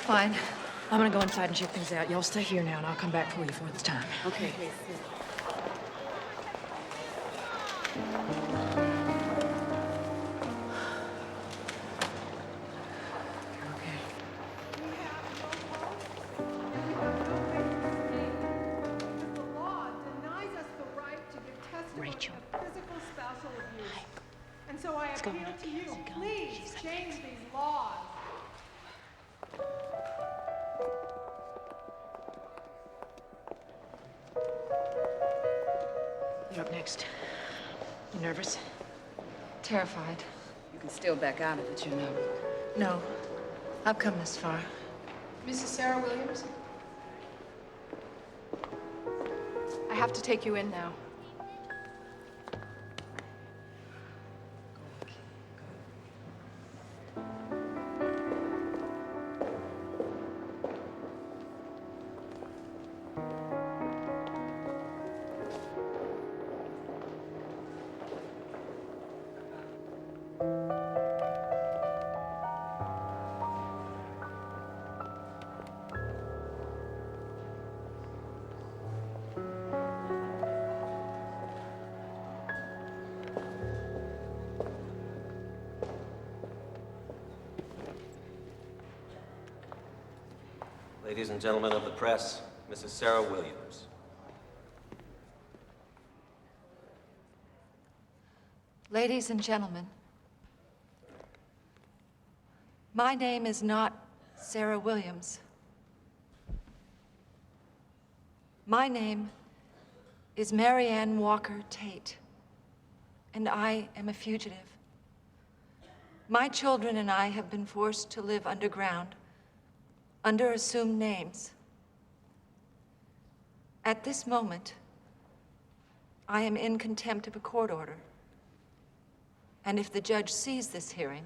fine. I'm gonna go inside and check things out. Y'all stay here now, and I'll come back for you before it's time. Okay. Rachel. Physical spousal abuse. And so I appeal to you, please change these laws. You're up next. You nervous? Terrified. You can still back out of it, you know. No. I've come this far. Mrs. Sarah Williams? I have to take you in now. Ladies and gentlemen of the press, Mrs. Sarah Williams. Ladies and gentlemen, my name is not Sarah Williams. My name is Maryanne Walker-Tate, and I am a fugitive. My children and I have been forced to live underground, under assumed names. At this moment, I am in contempt of a court order. And if the judge sees this hearing,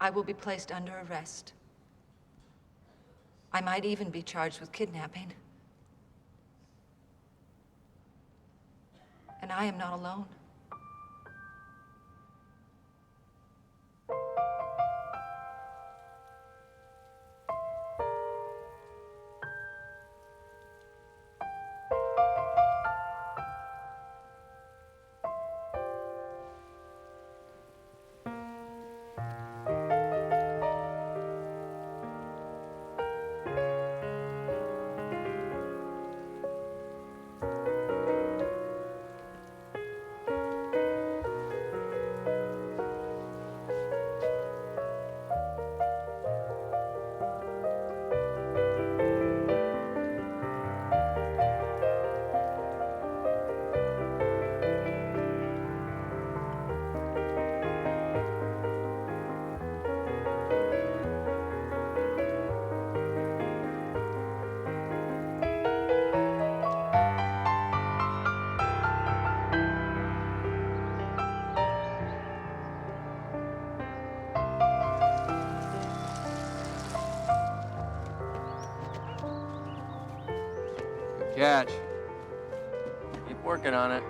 I will be placed under arrest. I might even be charged with kidnapping. And I am not alone. Catch. Keep working on it.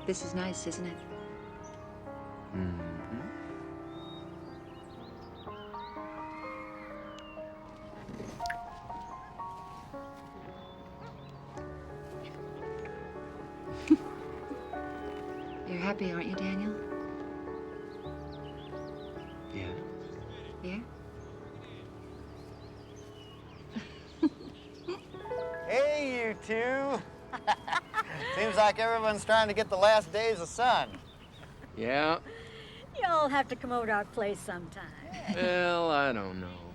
This is nice, isn't it? You're happy, aren't you, Daniel? Yeah. Yeah? Hey, you two. Seems like everyone's trying to get the last days of sun. Yeah. Y'all have to come over to our place sometime. Well, I don't know.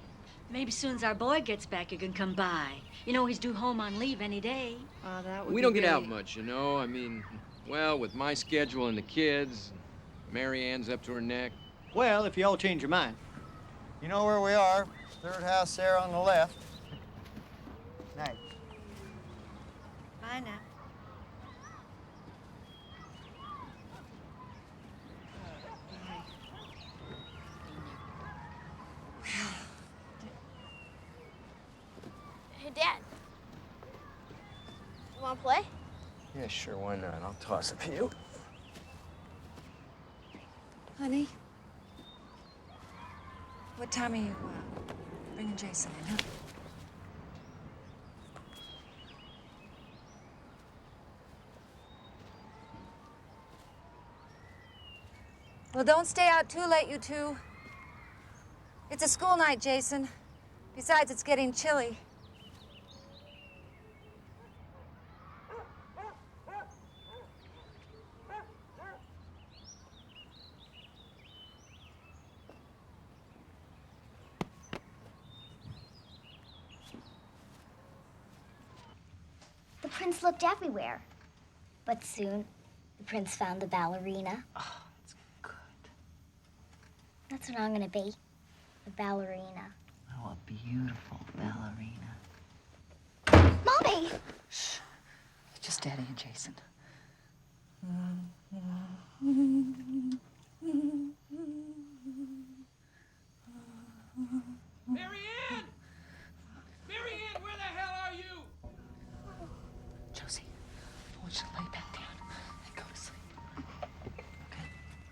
Maybe soon as our boy gets back, you can come by. You know he's due home on leave any day. Oh, that would We be don't get out great. much, you know. I mean, well, with my schedule and the kids, Maryanne's up to her neck. Well, if you all change your mind. You know where we are. Third house there on the left. Night. Bye now. Hey, Dad. You wanna play? Yeah, sure, why not? I'll toss a few. Honey, what time are you bringing Jason in, huh? Well, don't stay out too late, you two. It's a school night, Jason. Besides, it's getting chilly. The prince looked everywhere. But soon, the prince found the ballerina. Oh, that's good. That's what I'm gonna be. A ballerina. Oh, a beautiful ballerina. Mommy! Shh. It's just Daddy and Jason. Maryanne! Maryanne, where the hell are you? Josie, I want you to lay back down and go to sleep. Okay?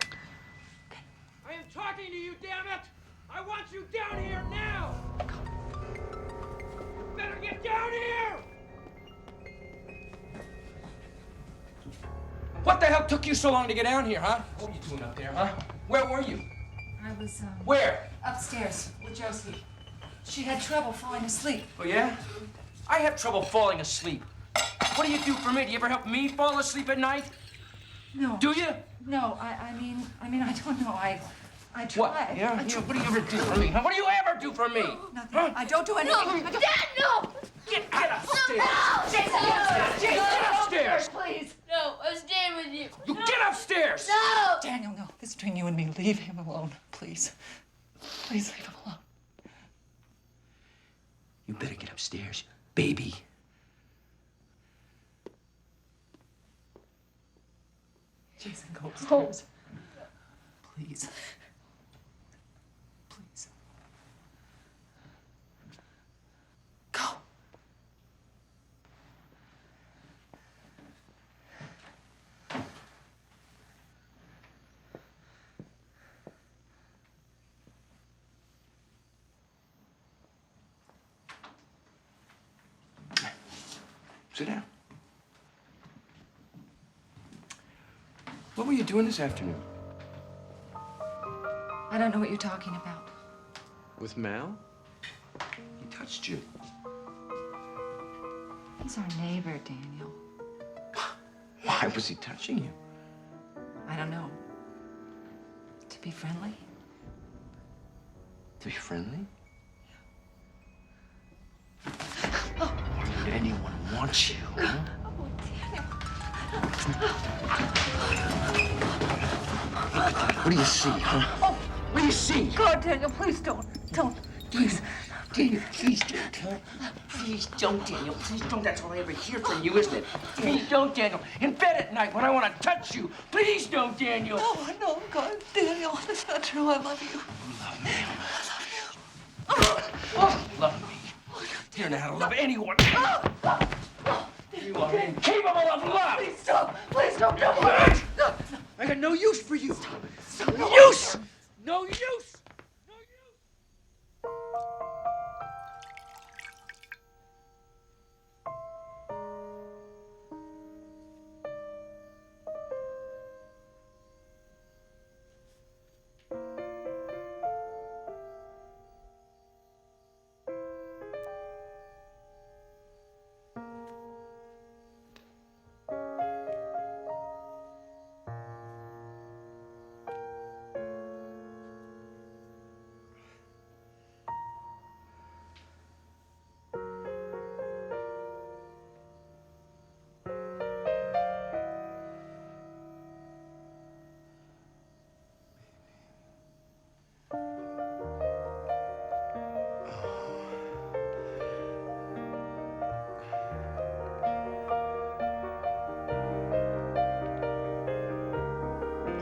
Okay. I am talking to you, damn it! I want you down here now! You better get down here! What the hell took you so long to get down here, huh? What were you doing up there, huh? Where were you? I was, Where? upstairs with Josie. She had trouble falling asleep. Oh, yeah? I have trouble falling asleep. What do you do for me? Do you ever help me fall asleep at night? No. Do you? No, I mean, I don't know. I tried. What? Yeah? What do you ever do for me? Huh? What do you ever do for me? Nothing. Huh? I don't do anything. No! Dad, no! Get upstairs! No! Jason, get upstairs! Jason, Get upstairs! please. No, I'm staying with you. You get upstairs! No! Daniel, no. This is between you and me. Leave him alone, please. Please leave him alone. You better get upstairs, baby. Jason, go upstairs. Please. Please. Go. Sit down. What were you doing this afternoon? I don't know what you're talking about. With Mal? He touched you. He's our neighbor, Daniel. Why was he touching you? I don't know. To be friendly? To be friendly? Why would anyone want you, huh? What do you see, huh? What do you see? God, Daniel, please don't. Please. Daniel, please don't, huh? Please don't, Daniel. Please don't. That's all I ever hear from you, isn't it? Please don't, Daniel. In bed at night when I want to touch you. Please don't, Daniel. Oh, no, God, Daniel, that's not true. I love you. Love me. Love me. You don't know how to love anyone. You are incapable of love. Please stop. Please stop. No more. I got no use for you. Stop. No use. No use. No use.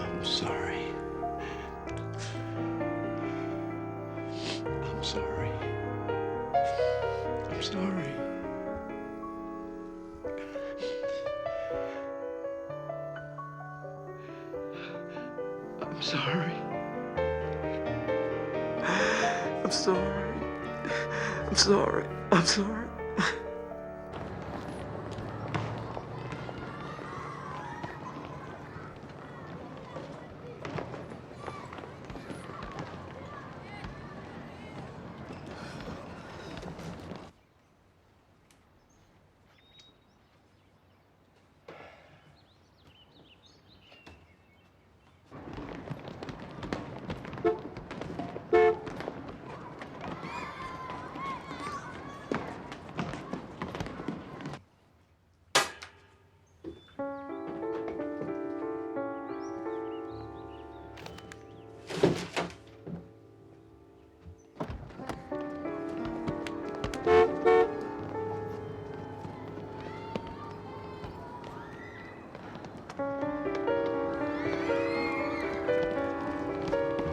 I'm sorry. I'm sorry. I'm sorry. I'm sorry. I'm sorry. I'm sorry. I'm sorry.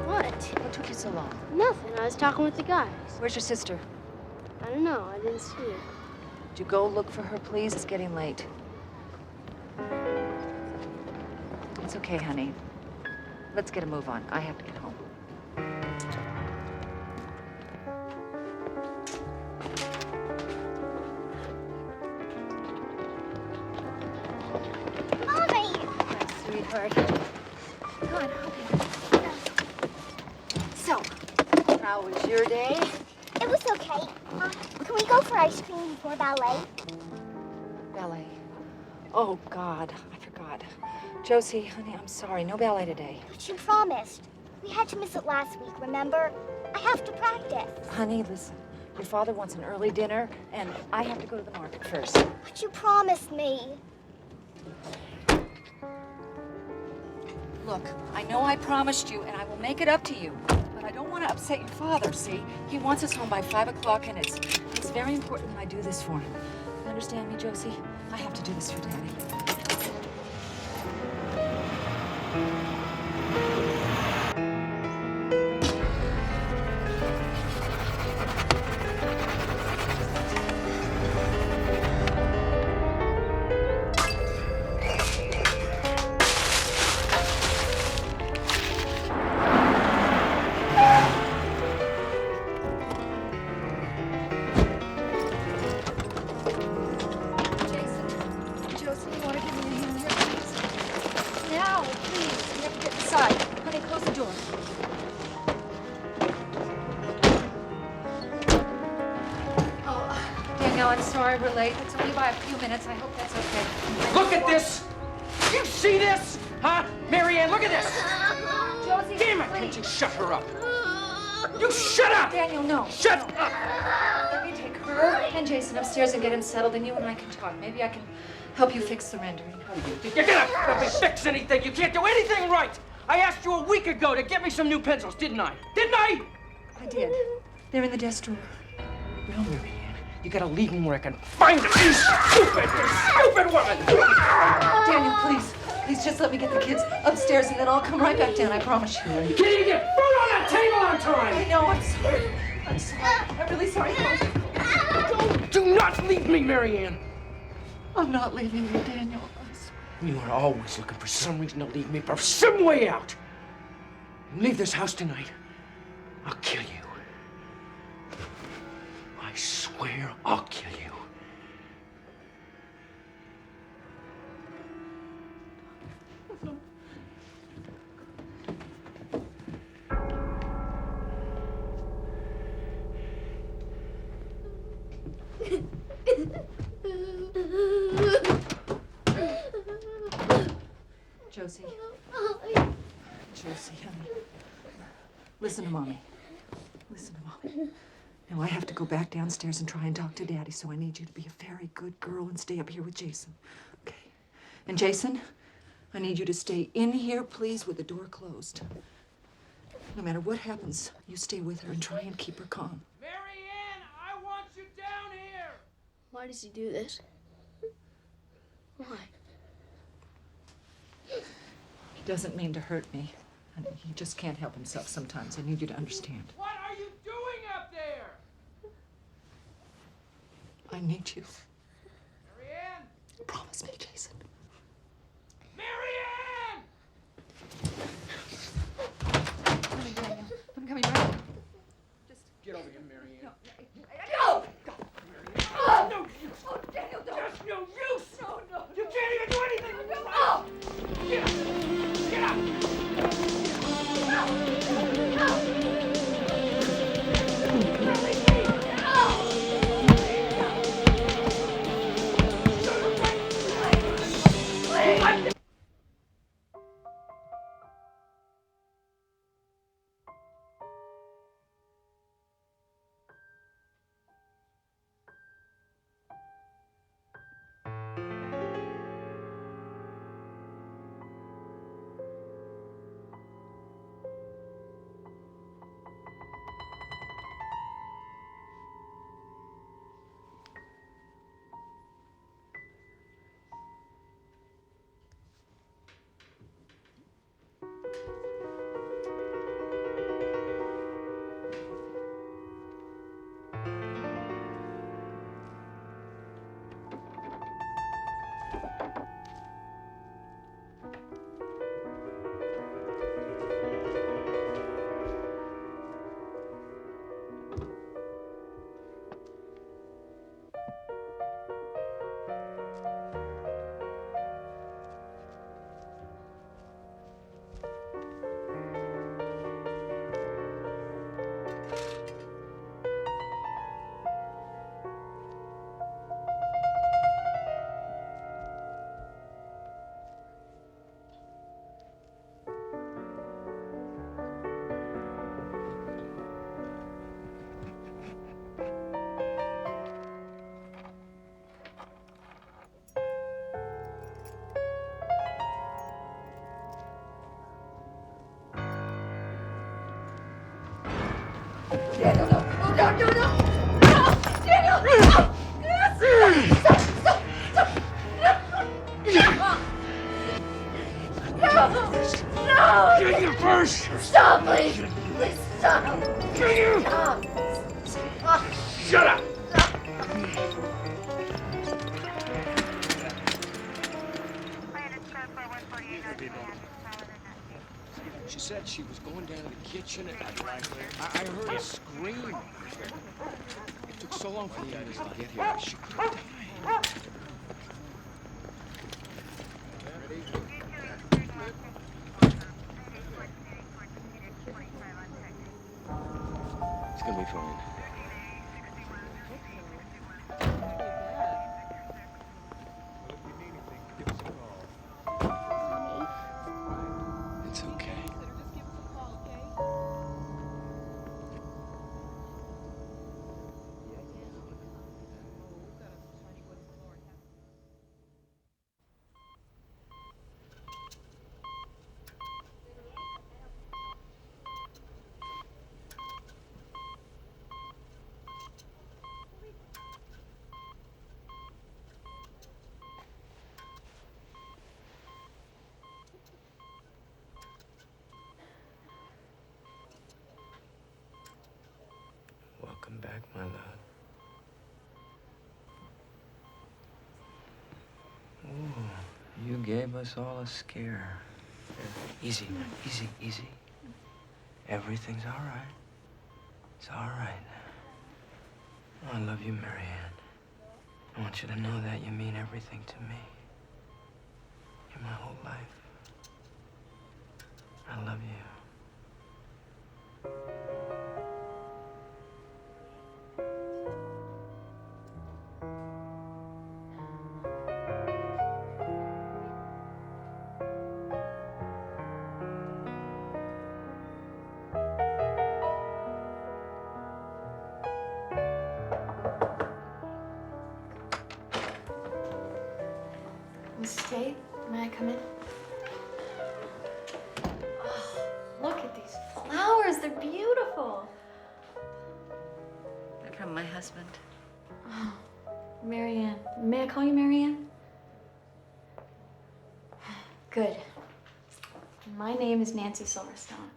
What took you so long? Nothing. I was talking with the guys. Where's your sister? I don't know. I didn't see her. Would you go look for her, please? It's getting late. It's okay, honey. Let's get a move on. I have to get home. Mommy! Sweetheart. Good. So, how was your day? It was okay. Can we go for ice cream before ballet? Ballet. Oh, God. I forgot. Josie, honey, I'm sorry. No ballet today. But you promised. We had to miss it last week, remember? I have to practice. Honey, listen. Your father wants an early dinner, and I have to go to the market first. But you promised me. Look, I know I promised you, and I will make it up to you. But I don't want to upset your father, see? He wants us home by 5 o'clock, and it's very important that I do this for him. You understand me, Josie? I have to do this for Daddy. We're late. It's only by a few minutes. I hope that's okay. Look at this! You see this? Huh? Maryanne, look at this! Josie, damn it! Can't you shut her up? You shut up! Daniel, no. Shut up! Let me take her and Jason upstairs and get him settled, and you and I can talk. Maybe I can help you fix the rendering. You're gonna help me fix anything. You can't do anything right. I asked you a week ago to get me some new pencils, didn't I? Didn't I? I did. They're in the desk drawer. Well, Maryanne, you gotta leave them where I can find them. You stupid woman! Daniel, please. Please just let me get the kids upstairs and then I'll come right back down, I promise you. You can't even get food on that table on time! I know, I'm sorry. I'm sorry. I'm really sorry. Do not leave me, Maryanne! I'm not leaving you, Daniel. You are always looking for some reason to leave me, for some way out. You leave this house tonight, I'll kill you. I swear I'll kill you. Josie. Josie, honey. Listen to Mommy. Listen to Mommy. Now, I have to go back downstairs and try and talk to Daddy, so I need you to be a very good girl and stay up here with Jason. Okay? And Jason, I need you to stay in here, please, with the door closed. No matter what happens, you stay with her and try and keep her calm. Maryanne, I want you down here! Why does he do this? Why? He doesn't mean to hurt me. And he just can't help himself sometimes. I need you to understand. What are you doing up there? I need you. Maryanne! Promise me, Jason. Maryanne! Daniel, no! No, no, no! No! Daniel! No! Stop! Stop! Stop! No! No! Get here first! Stop, please! Please stop! Get here! Stop! Stop! Shut up! She said she was going down to the kitchen and I heard a scream. It took so long for the others to get here. She could have died. It's gonna be fine. It's okay. Welcome back, my love. Ooh, you gave us all a scare. Easy, easy, easy. Everything's all right. It's all right. I love you, Maryanne. I want you to know that you mean everything to me. You're my whole life. I love you. Mrs. Tate, may I come in? Oh, look at these flowers. They're beautiful. They're from my husband. Oh, Maryanne. May I call you Maryanne? Good. My name is Nancy Silverstone.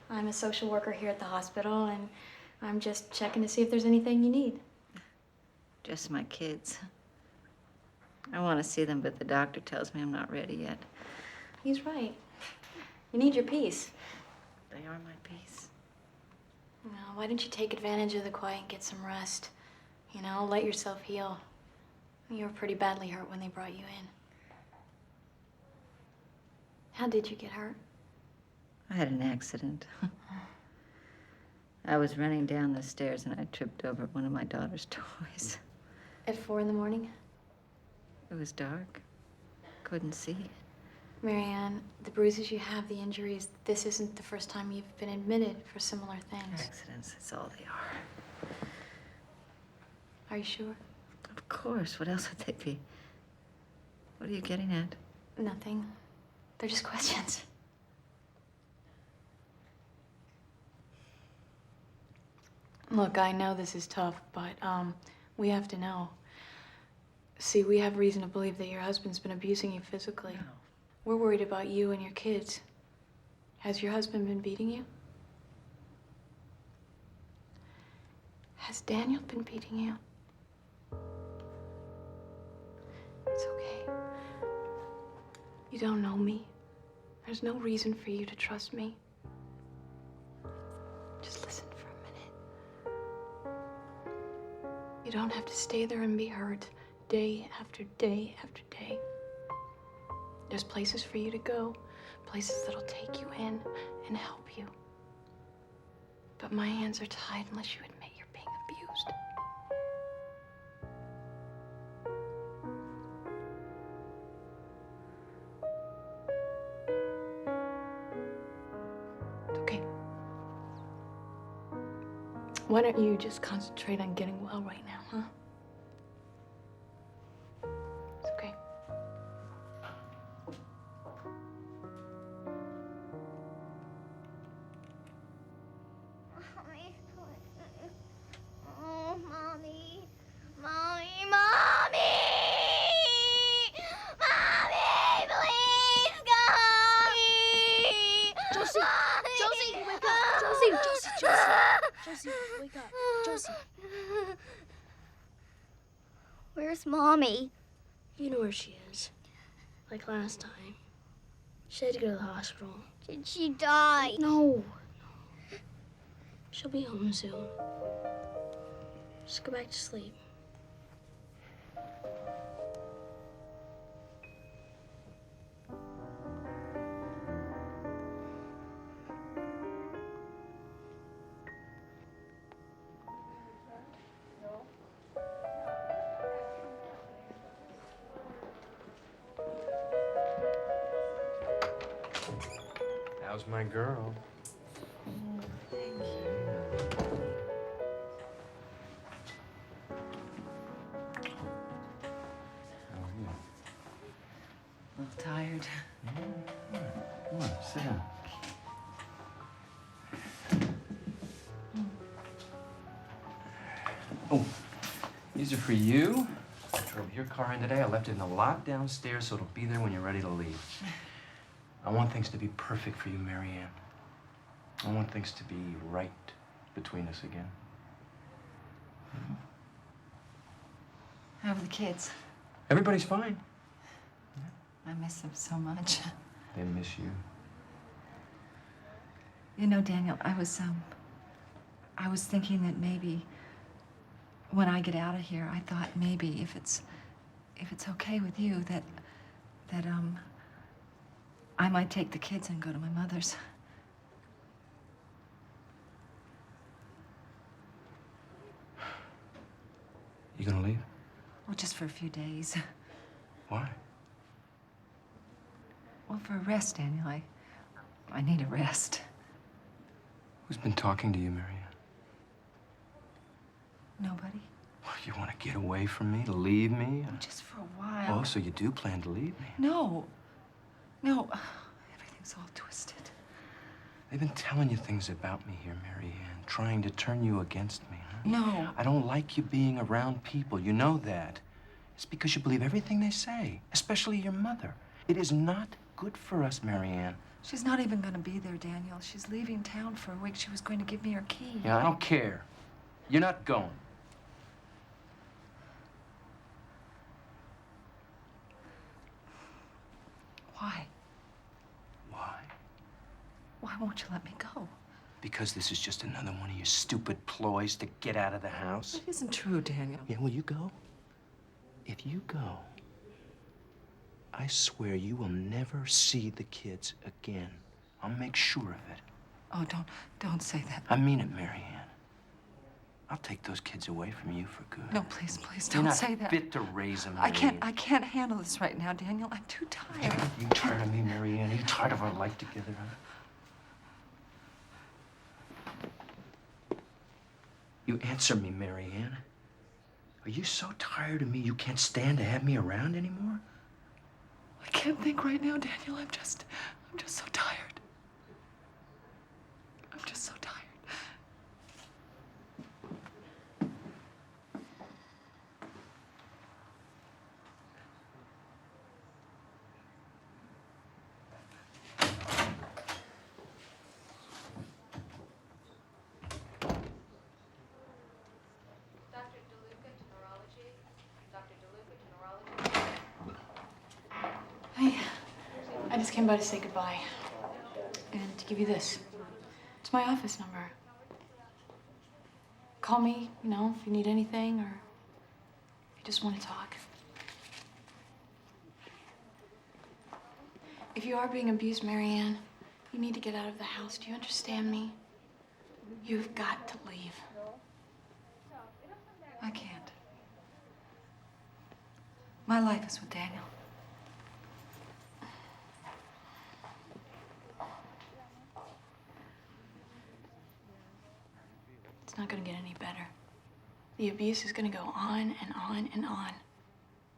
I'm a social worker here at the hospital, and I'm just checking to see if there's anything you need. Just my kids. I want to see them, but the doctor tells me I'm not ready yet. He's right. You need your peace. They are my peace. Now, why don't you take advantage of the quiet and get some rest? You know, let yourself heal. You were pretty badly hurt when they brought you in. How did you get hurt? I had an accident. I was running down the stairs and I tripped over one of my daughter's toys. At 4 in the morning? It was dark. couldn't see. Maryanne, the bruises you have, the injuries, this isn't the first time you've been admitted for similar things. Accidents, that's all they are. Are you sure? Of course. What else would they be? What are you getting at? Nothing. They're just questions. Look, I know this is tough, but we have to know. See, we have reason to believe that your husband's been abusing you physically. No. We're worried about you and your kids. Has your husband been beating you? Has Daniel been beating you? It's okay. You don't know me. There's no reason for you to trust me. Just listen for a minute. You don't have to stay there and be hurt day after day after day. There's places for you to go, places that'll take you in and help you. But my hands are tied unless you admit you're being abused. It's okay. Why don't you just concentrate on getting well right now, huh? It's okay. Oh, Mommy. Mommy, Mommy! Mommy, please come! Josie! Josie, wake up! Josie, wake up! Josie! Where's Mommy? You know where she is. Like last time. She had to go to the hospital. Did she die? No. She'll be home soon. Just go back to sleep. How's my girl? Thank you. How are you? A little tired. Come on, sit down. Oh, these are for you. I drove your car in today. I left it in the lot downstairs, so it'll be there when you're ready to leave. I want things to be perfect for you, Maryanne. I want things to be right between us again. How are the kids? Everybody's fine. I miss them so much. They miss you. You know, Daniel, I was thinking that maybe when I get out of here, I thought maybe if it's okay with you that I might take the kids and go to my mother's. You gonna leave? Well, just for a few days. Why? Well, for a rest, Daniel. I need a rest. Who's been talking to you, Maryanne? Nobody? Well, you want to get away from me, to leave me? Just for a while. Oh, so you do plan to leave me? No. No. Everything's all twisted. They've been telling you things about me here, Maryanne, trying to turn you against me, huh? No. I don't like you being around people. You know that. It's because you believe everything they say, especially your mother. It is not good for us, Maryanne. She's not even going to be there, Daniel. She's leaving town for a week. She was going to give me her key. Yeah, I don't care. You're not going. Why? Why? Why won't you let me go? Because this is just another one of your stupid ploys to get out of the house. It isn't true, Daniel. Yeah, will you go? If you go, I swear you will never see the kids again. I'll make sure of it. Oh, don't say that. I mean it, Maryanne. I'll take those kids away from you for good. No, please, please You're don't not say that. fit to raise them, I Maryanne. can't handle this right now, Daniel. I'm too tired. You tired of me, Maryanne? Are you tired of our life together, huh? You answer me, Maryanne. Are you so tired of me you can't stand to have me around anymore? I can't think right now, Daniel. I'm just so tired. I'm just so tired. I just came by to say goodbye. And to give you this. It's my office number. Call me, you know, if you need anything or if you just want to talk. If you are being abused, Maryanne, you need to get out of the house. Do you understand me? You've got to leave. I can't. My life is with Daniel. It's not gonna get any better. The abuse is gonna go on and on and on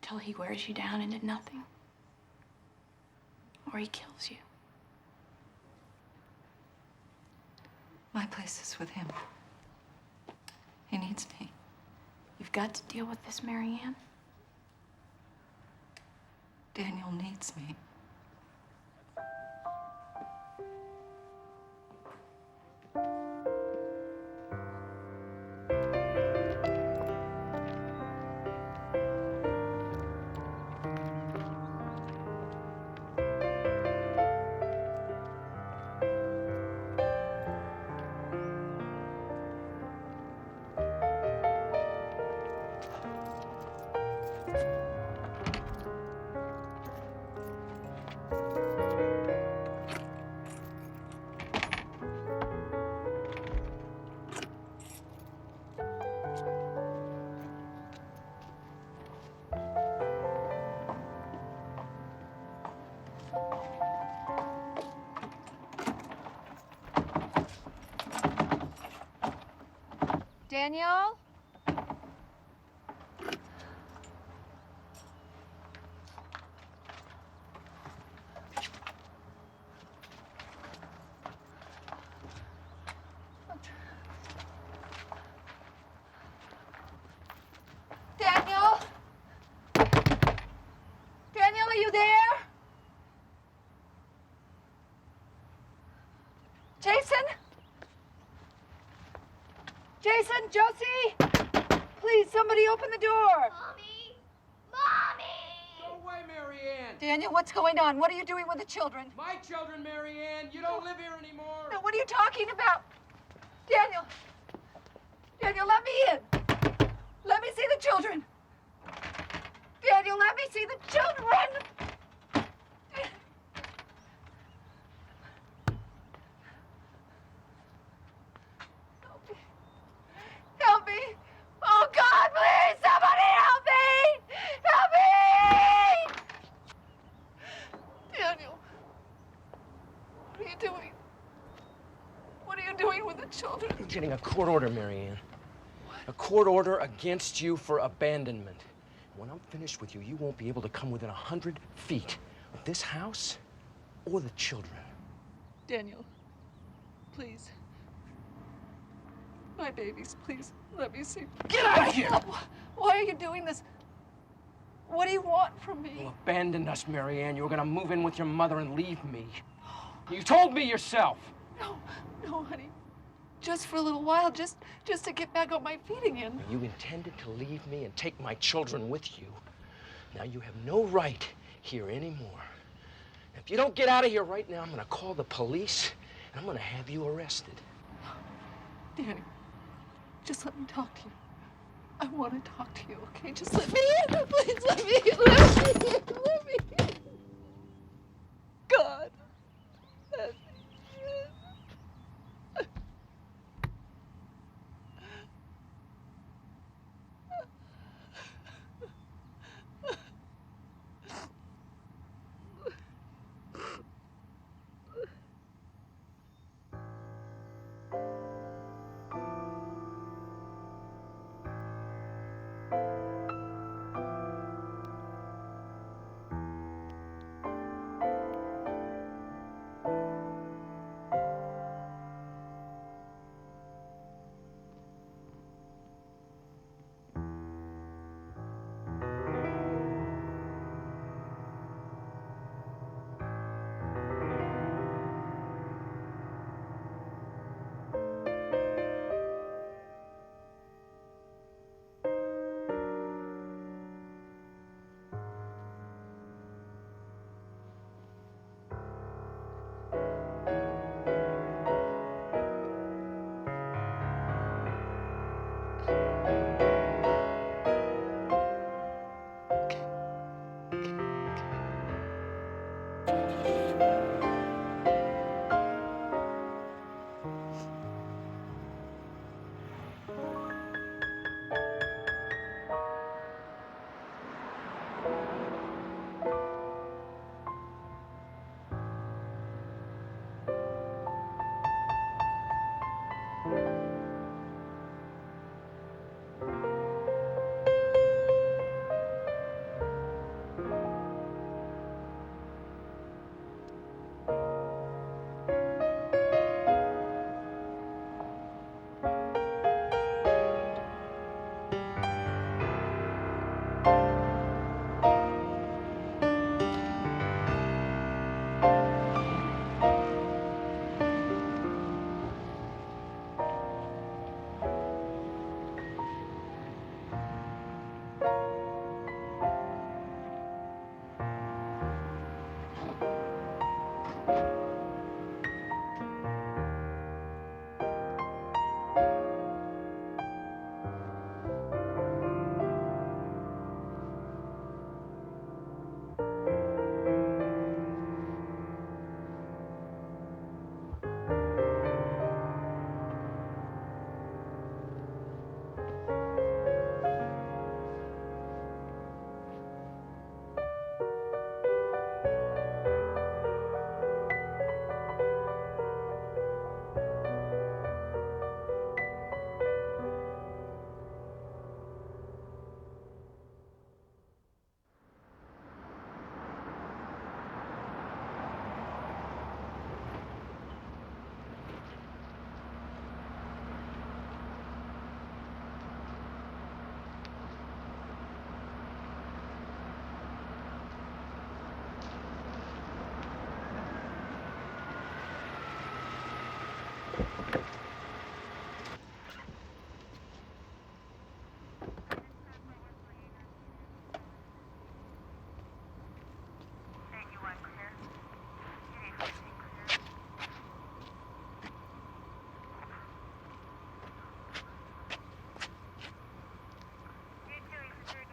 till he wears you down into nothing. Or he kills you. My place is with him. He needs me. You've got to deal with this, Maryanne. Daniel needs me. Daniel? Daniel? Daniel, are you there? Jason? Jason, Josie? Please, somebody open the door. Mommy! Mommy! Go away, Maryanne! Daniel, what's going on? What are you doing with the children? My children, Maryanne! You don't live here anymore! No, what are you talking about? Daniel! Daniel, let me in! Let me see the children! Daniel, let me see the children! Help me! Oh, God, please! Somebody help me! Help me! Daniel, what are you doing? What are you doing with the children? I'm getting a court order, Maryanne. A court order against you for abandonment. When I'm finished with you, you won't be able to come within 100 feet of this house or the children. Daniel, please. My babies, please, let me see. Get out of here! Why are you doing this? What do you want from me? You abandoned us, Maryanne. You were gonna move in with your mother and leave me. You told me yourself. No, honey. Just for a little while, just to get back on my feet again. You intended to leave me and take my children with you. Now you have no right here anymore. If you don't get out of here right now, I'm gonna call the police and I'm gonna have you arrested. Danny, just let me talk to you. I want to talk to you, okay? Just let me in. Please let me in. Let me in. Let me in. God. Let me in.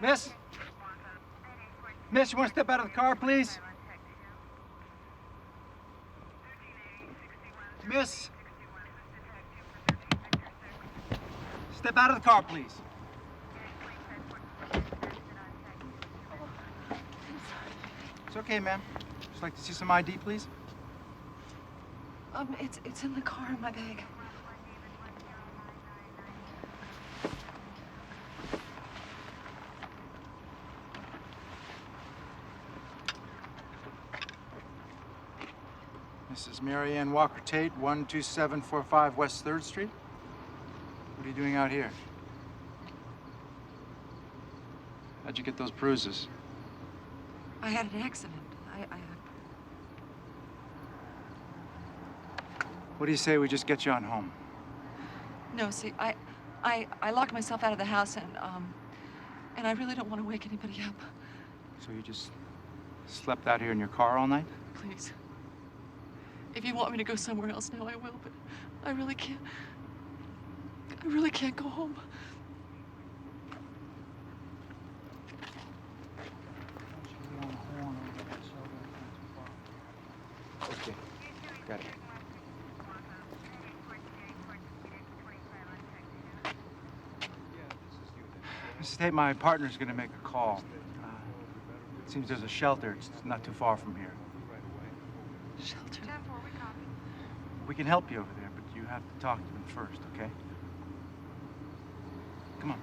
Miss? Miss, you want to step out of the car, please? Miss? Step out of the car, please. It's okay, ma'am. Just like to see some ID, please? It's in the car in my bag. Mrs. Maryanne Walker-Tate, 12745 West 3rd Street. What are you doing out here? How'd you get those bruises? I had an accident. What do you say we just get you on home? No, see, I locked myself out of the house and I really don't want to wake anybody up. So you just slept out here in your car all night? Please. If you want me to go somewhere else now, I will, but I really can't. I really can't go home. Okay, got it. Mrs. Tate, my partner's gonna make a call. It seems there's a shelter. It's not too far from here. Shelter? We can help you over there, but you have to talk to them first, okay? Come on.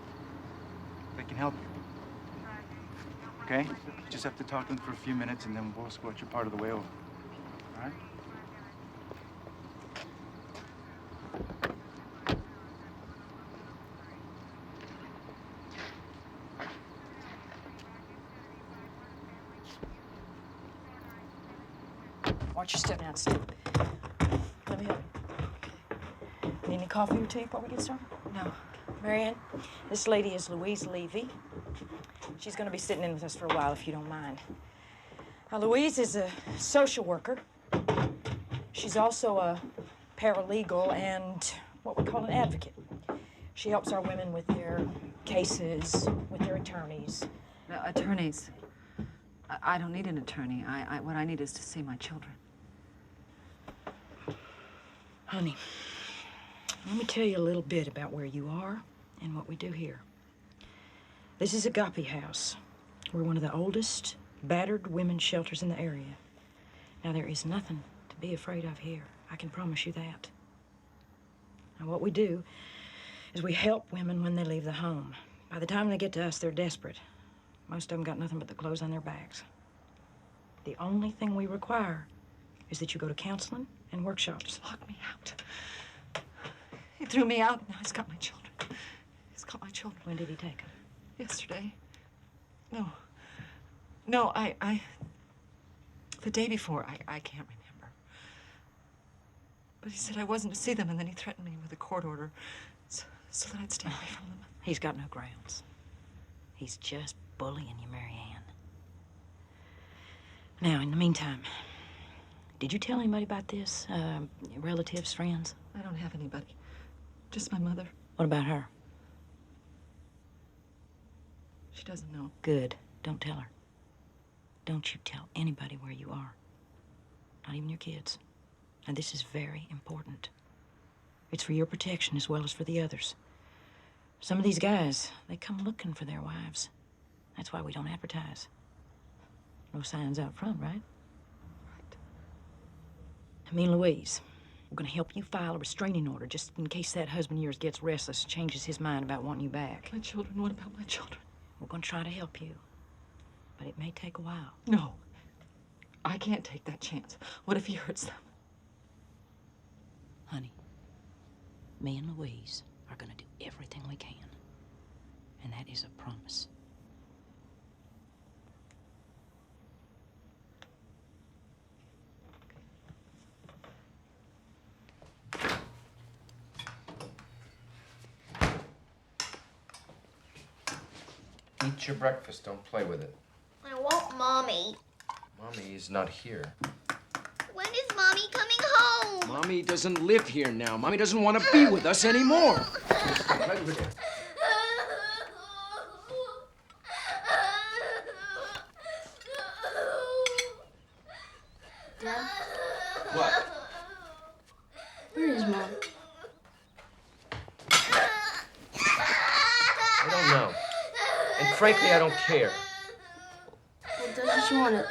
They can help you. Okay? You just have to talk to them for a few minutes, and then we'll escort you part of the way over. All right? Watch your step now, Steve. Let me help you. Need any coffee or tea before we get started? No. Maryanne, this lady is Louise Levy. She's going to be sitting in with us for a while, if you don't mind. Now, Louise is a social worker. She's also a paralegal and what we call an advocate. She helps our women with their cases, with their attorneys. Attorneys? I don't need an attorney. What I need is to see my children. Honey, let me tell you a little bit about where you are and what we do here. This is Agape House. We're one of the oldest battered women's shelters in the area. Now, there is nothing to be afraid of here. I can promise you that. Now, what we do is we help women when they leave the home. By the time they get to us, they're desperate. Most of them got nothing but the clothes on their backs. The only thing we require is that you go to counseling and workshops. Lock me out. He threw me out, now he's got my children. He's got my children. When did he take them? Yesterday. No, the day before, I can't remember. But he said I wasn't to see them, and then he threatened me with a court order so that I'd stay away from them. He's got no grounds. He's just bullying you, Maryanne. Now, in the meantime, did you tell anybody about this? Relatives, friends? I don't have anybody. Just my mother. What about her? She doesn't know. Good. Don't tell her. Don't you tell anybody where you are. Not even your kids. And this is very important. It's for your protection as well as for the others. Some of these guys, they come looking for their wives. That's why we don't advertise. No signs out front, right? Right. Me and Louise, we're gonna help you file a restraining order just in case that husband of yours gets restless, changes his mind about wanting you back. My children, what about my children? We're gonna try to help you, but it may take a while. No, I can't take that chance. What if he hurts them? Honey, me and Louise are gonna do everything we can, and that is a promise. Eat your breakfast. Don't play with it. I want Mommy. Mommy is not here. When is Mommy coming home? Mommy doesn't live here now. Mommy doesn't want to be with us anymore. Play with it. What? Where is Mom? I don't know. And frankly, I don't care. Well, doesn't she want to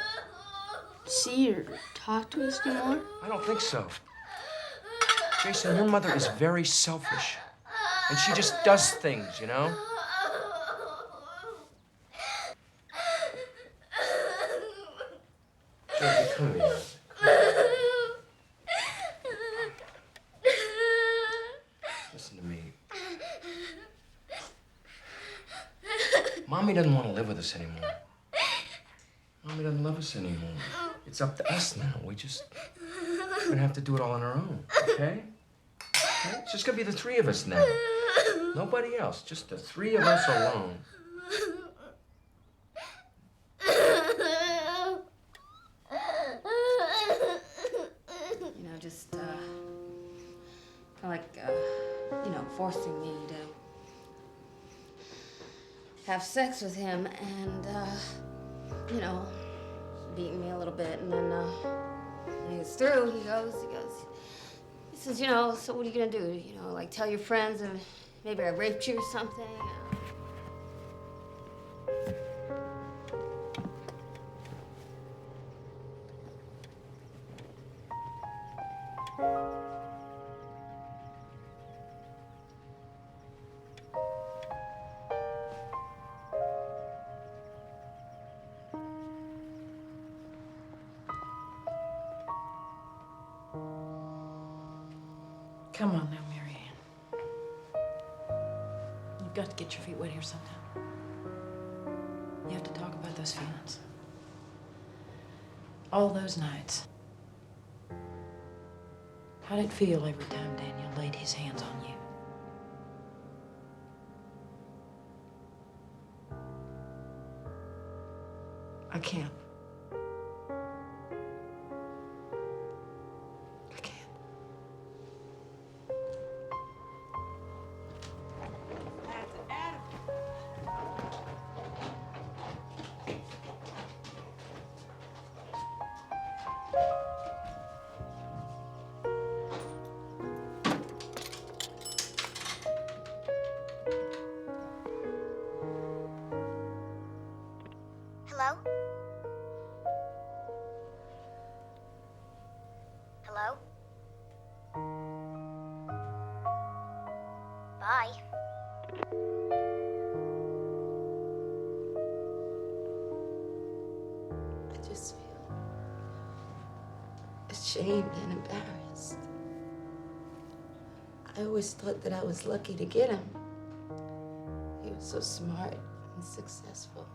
see or talk to us anymore? I don't think so. Jason, your mother is very selfish. And she just does things, you know? Georgie, come here. Listen to me. Mommy doesn't want to live with us anymore. Mommy doesn't love us anymore. It's up to us now. We're gonna have to do it all on our own, okay? Okay? It's just gonna be the three of us now. Nobody else, just the three of us alone. You know, just, kind of like, you know, forcing me to have sex with him and, you know, beating me a little bit. And then, when he was through, he says, you know, so what are you gonna do? You know, like tell your friends and maybe I raped you or something? Come on now, Maryanne. You've got to get your feet wet here sometime. You have to talk about those feelings. All those nights. How did it feel every time Daniel laid his hands on you? I can't. Hello? Hello? Bye. I just feel ashamed and embarrassed. I always thought that I was lucky to get him. He was so smart and successful.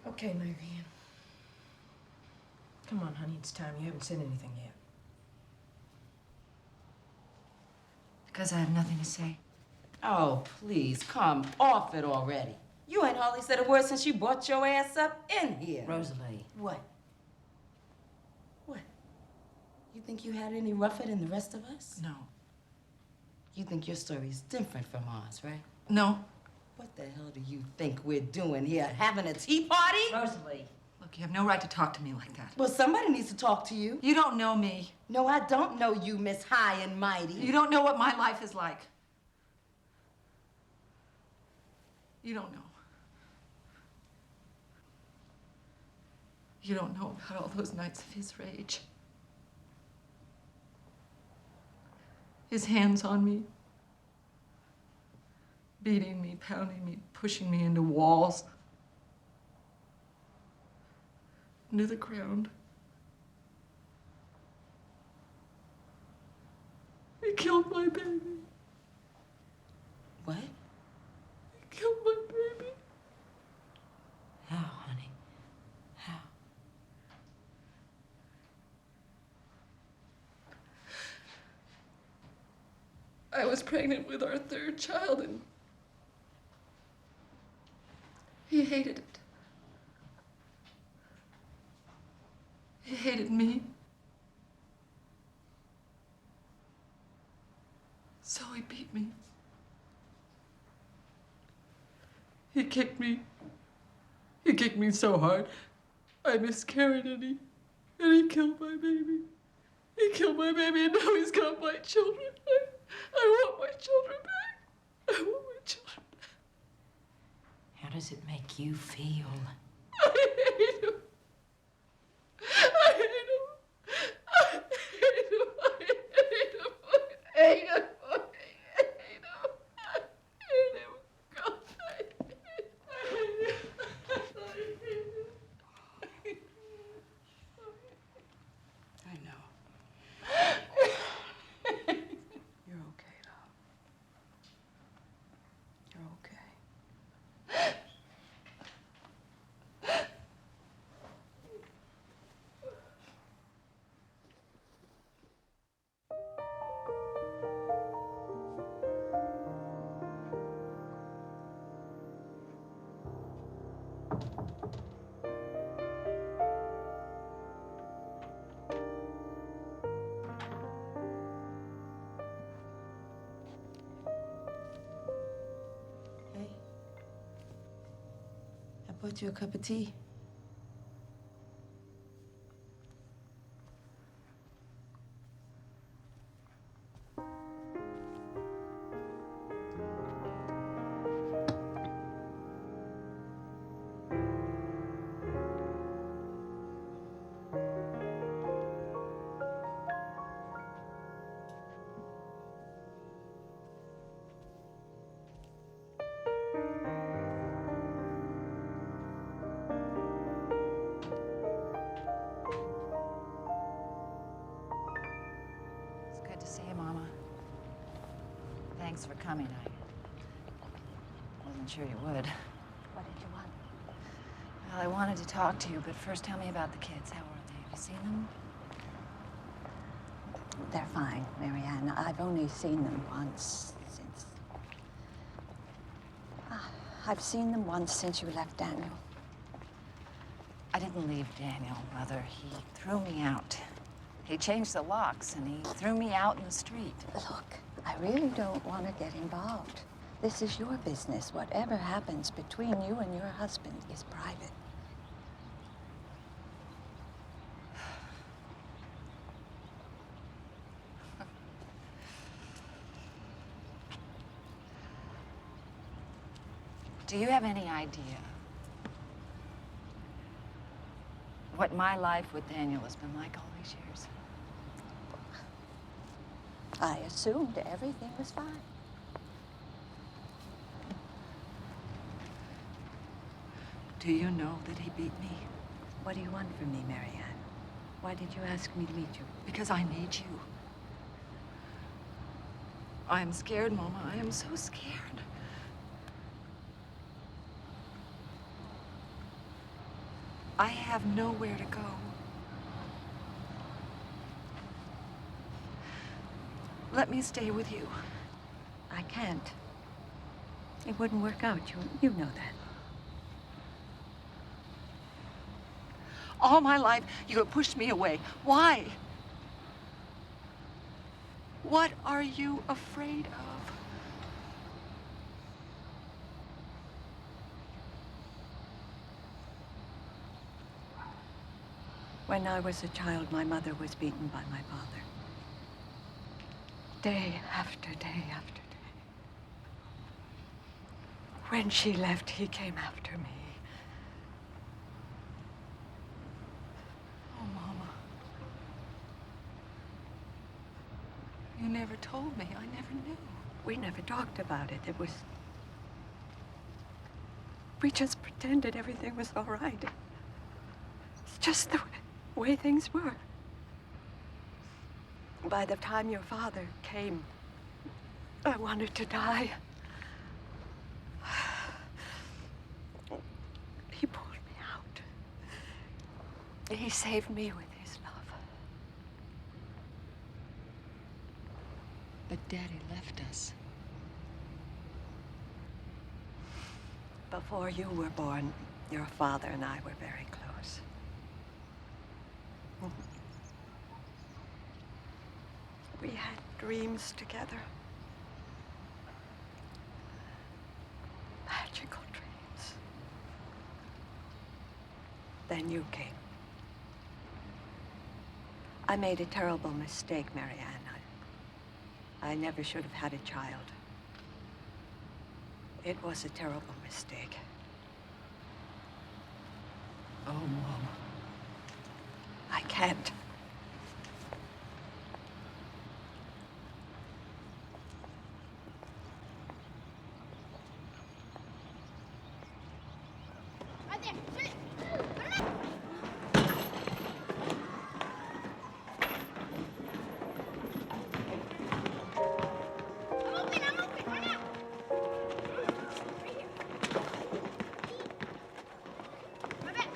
Okay, Maryanne. Come on, honey, it's time. You haven't said anything yet. Because I have nothing to say. Oh, please, come off it already. You ain't hardly said a word since you brought your ass up in here. Rosalie. What? What? You think you had any rougher than the rest of us? No. You think your story's different from ours, right? No. What the hell do you think we're doing here? Having a tea party? Rosalie. Look, you have no right to talk to me like that. Well, somebody needs to talk to you. You don't know me. No, I don't know you, Miss High and Mighty. You don't know what my life is like. You don't know. You don't know about all those nights of his rage. His hands on me. Beating me, pounding me, pushing me into walls. Into the ground. He killed my baby. What? He killed my baby. How, honey? How? I was pregnant with our third child and he hated it. He hated me. So he beat me. He kicked me. He kicked me so hard, I miscarried, and he killed my baby. He killed my baby, and now he's got my children. I want my children back. I want my children back. How does it make you feel? I hate him. I hate him. I hate him. I hate him. I hate him. I hate him. I hate him. God, I hate him. I hate him. I know. You're okay, love. You're okay. Hey. I brought you a cup of tea. It's good to see you, Mama. Thanks for coming. I wasn't sure you would. What did you want? Well, I wanted to talk to you, but first tell me about the kids. How are they? Have you seen them? They're fine, Maryanne. I've only seen them once since... I've seen them once since you left Daniel. I didn't leave Daniel, Mother. He threw me out. He changed the locks, and he threw me out in the street. Look, I really don't want to get involved. This is your business. Whatever happens between you and your husband is private. Do you have any idea what my life with Daniel has been like all these years? I assumed everything was fine. Do you know that he beat me? What do you want from me, Maryanne? Why did you ask me to meet you? Because I need you. I am scared, Mama. I am so scared. I have nowhere to go. Let me stay with you. I can't. It wouldn't work out. You know that. All my life, you have pushed me away. Why? What are you afraid of? When I was a child, my mother was beaten by my father. Day after day after day. When she left, he came after me. Oh, Mama. You never told me. I never knew. We never talked about it. We just pretended everything was all right. It's just the way things were. By the time your father came, I wanted to die. He pulled me out. He saved me with his love. But Daddy left us. Before you were born, your father and I were very close. We had dreams together. Then you came. I made a terrible mistake, Maryanne. I never should have had a child. It was a terrible mistake. Oh, Mom. I can't. Right there. Shoot it. I'm open. Run out. My back.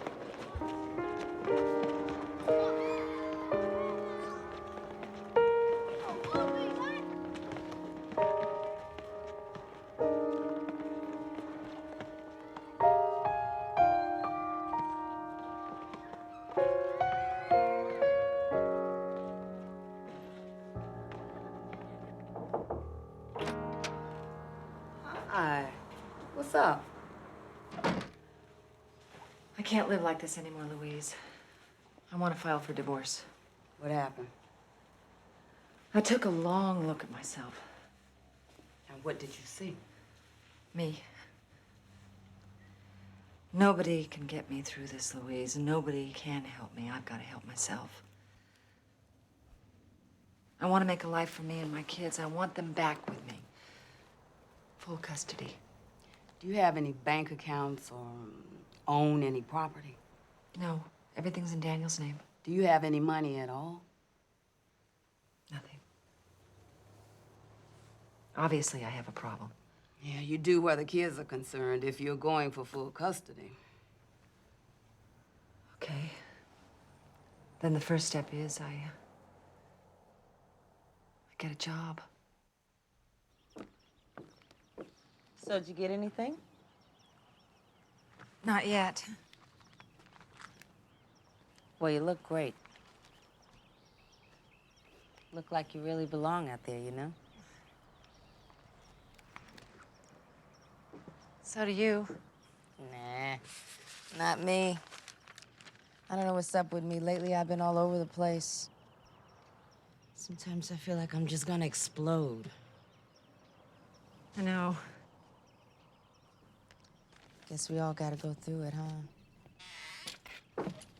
Hi. What's up? I can't live like this anymore, Louise. I want to file for divorce. What happened? I took a long look at myself. And what did you see? Me. Nobody can get me through this, Louise, and nobody can help me. I've got to help myself. I want to make a life for me and my kids. I want them back with me. Full custody. Do you have any bank accounts or own any property? No, everything's in Daniel's name. Do you have any money at all? Nothing. Obviously, I have a problem. Yeah, you do where the kids are concerned if you're going for full custody. Okay. Then the first step is I get a job. So did you get anything? Not yet. Well, you look great. Look like you really belong out there, you know? So do you. Nah, not me. I don't know what's up with me. Lately, I've been all over the place. Sometimes I feel like I'm just gonna explode. I know. Guess we all gotta go through it,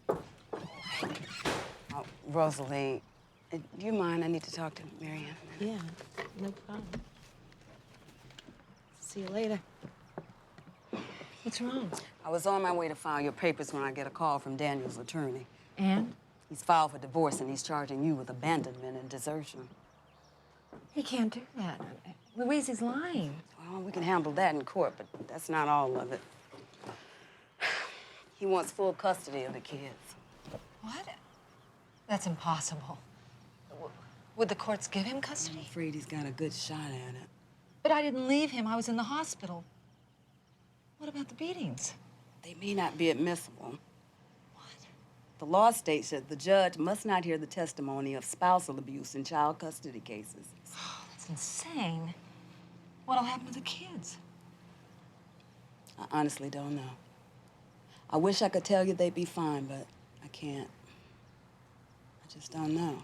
huh? Oh, Rosalie, do you mind? I need to talk to Maryanne. Yeah, no problem. See you later. What's wrong? I was on my way to file your papers when I get a call from Daniel's attorney. And? He's filed for divorce and he's charging you with abandonment and desertion. He can't do that. Louise is lying. Well, we can handle that in court, but that's not all of it. He wants full custody of the kids. What? That's impossible. Would the courts give him I'm custody? afraid he's got a good shot at it. But I didn't leave him. I was in the hospital. What about the beatings? They may not be admissible. What? The law states that the judge must not hear the testimony of spousal abuse in child custody cases. Oh, that's insane. What'll happen to the kids? I honestly don't know. I wish I could tell you they'd be fine, but I can't. I just don't know.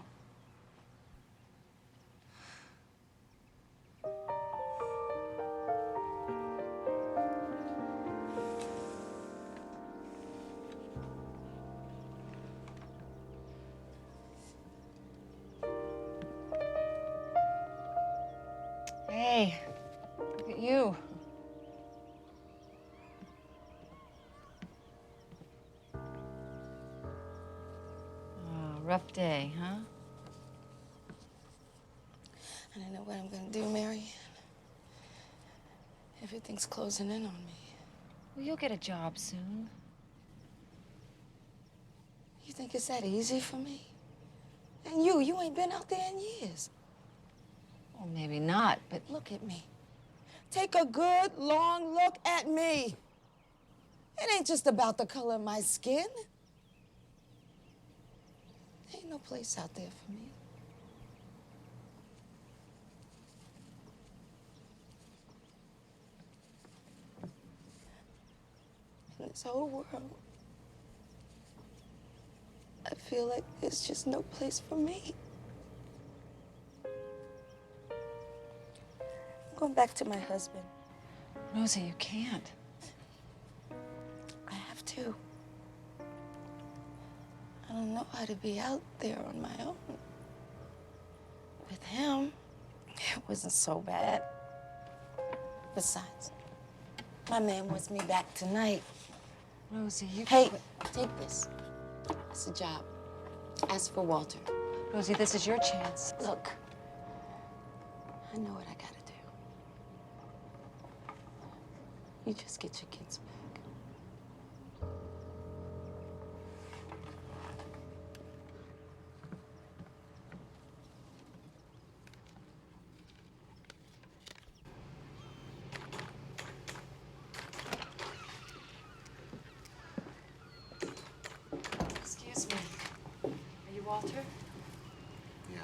Hey, look at you. Rough day, huh? I don't know what I'm gonna do, Mary. Everything's closing in on me. Well, you'll get a job soon. You think it's that easy for me? And you ain't been out there in years. Well, maybe not, but Look at me. Take a good, long look at me. It ain't just about the color of my skin. Ain't no place out there for me. In this whole world, feel like there's just no place for me. I'm going back to my husband. Rosie, you can't. I have to. I don't know how to be out there on my own. With him, it wasn't so bad. Besides, my man wants me back tonight. Rosie, you... Hey, take this. It's a job. Ask for Walter. Rosie, this is your chance. Look, I know what I gotta do. You just get your kids back. Excuse me. Are you Walter? Yeah?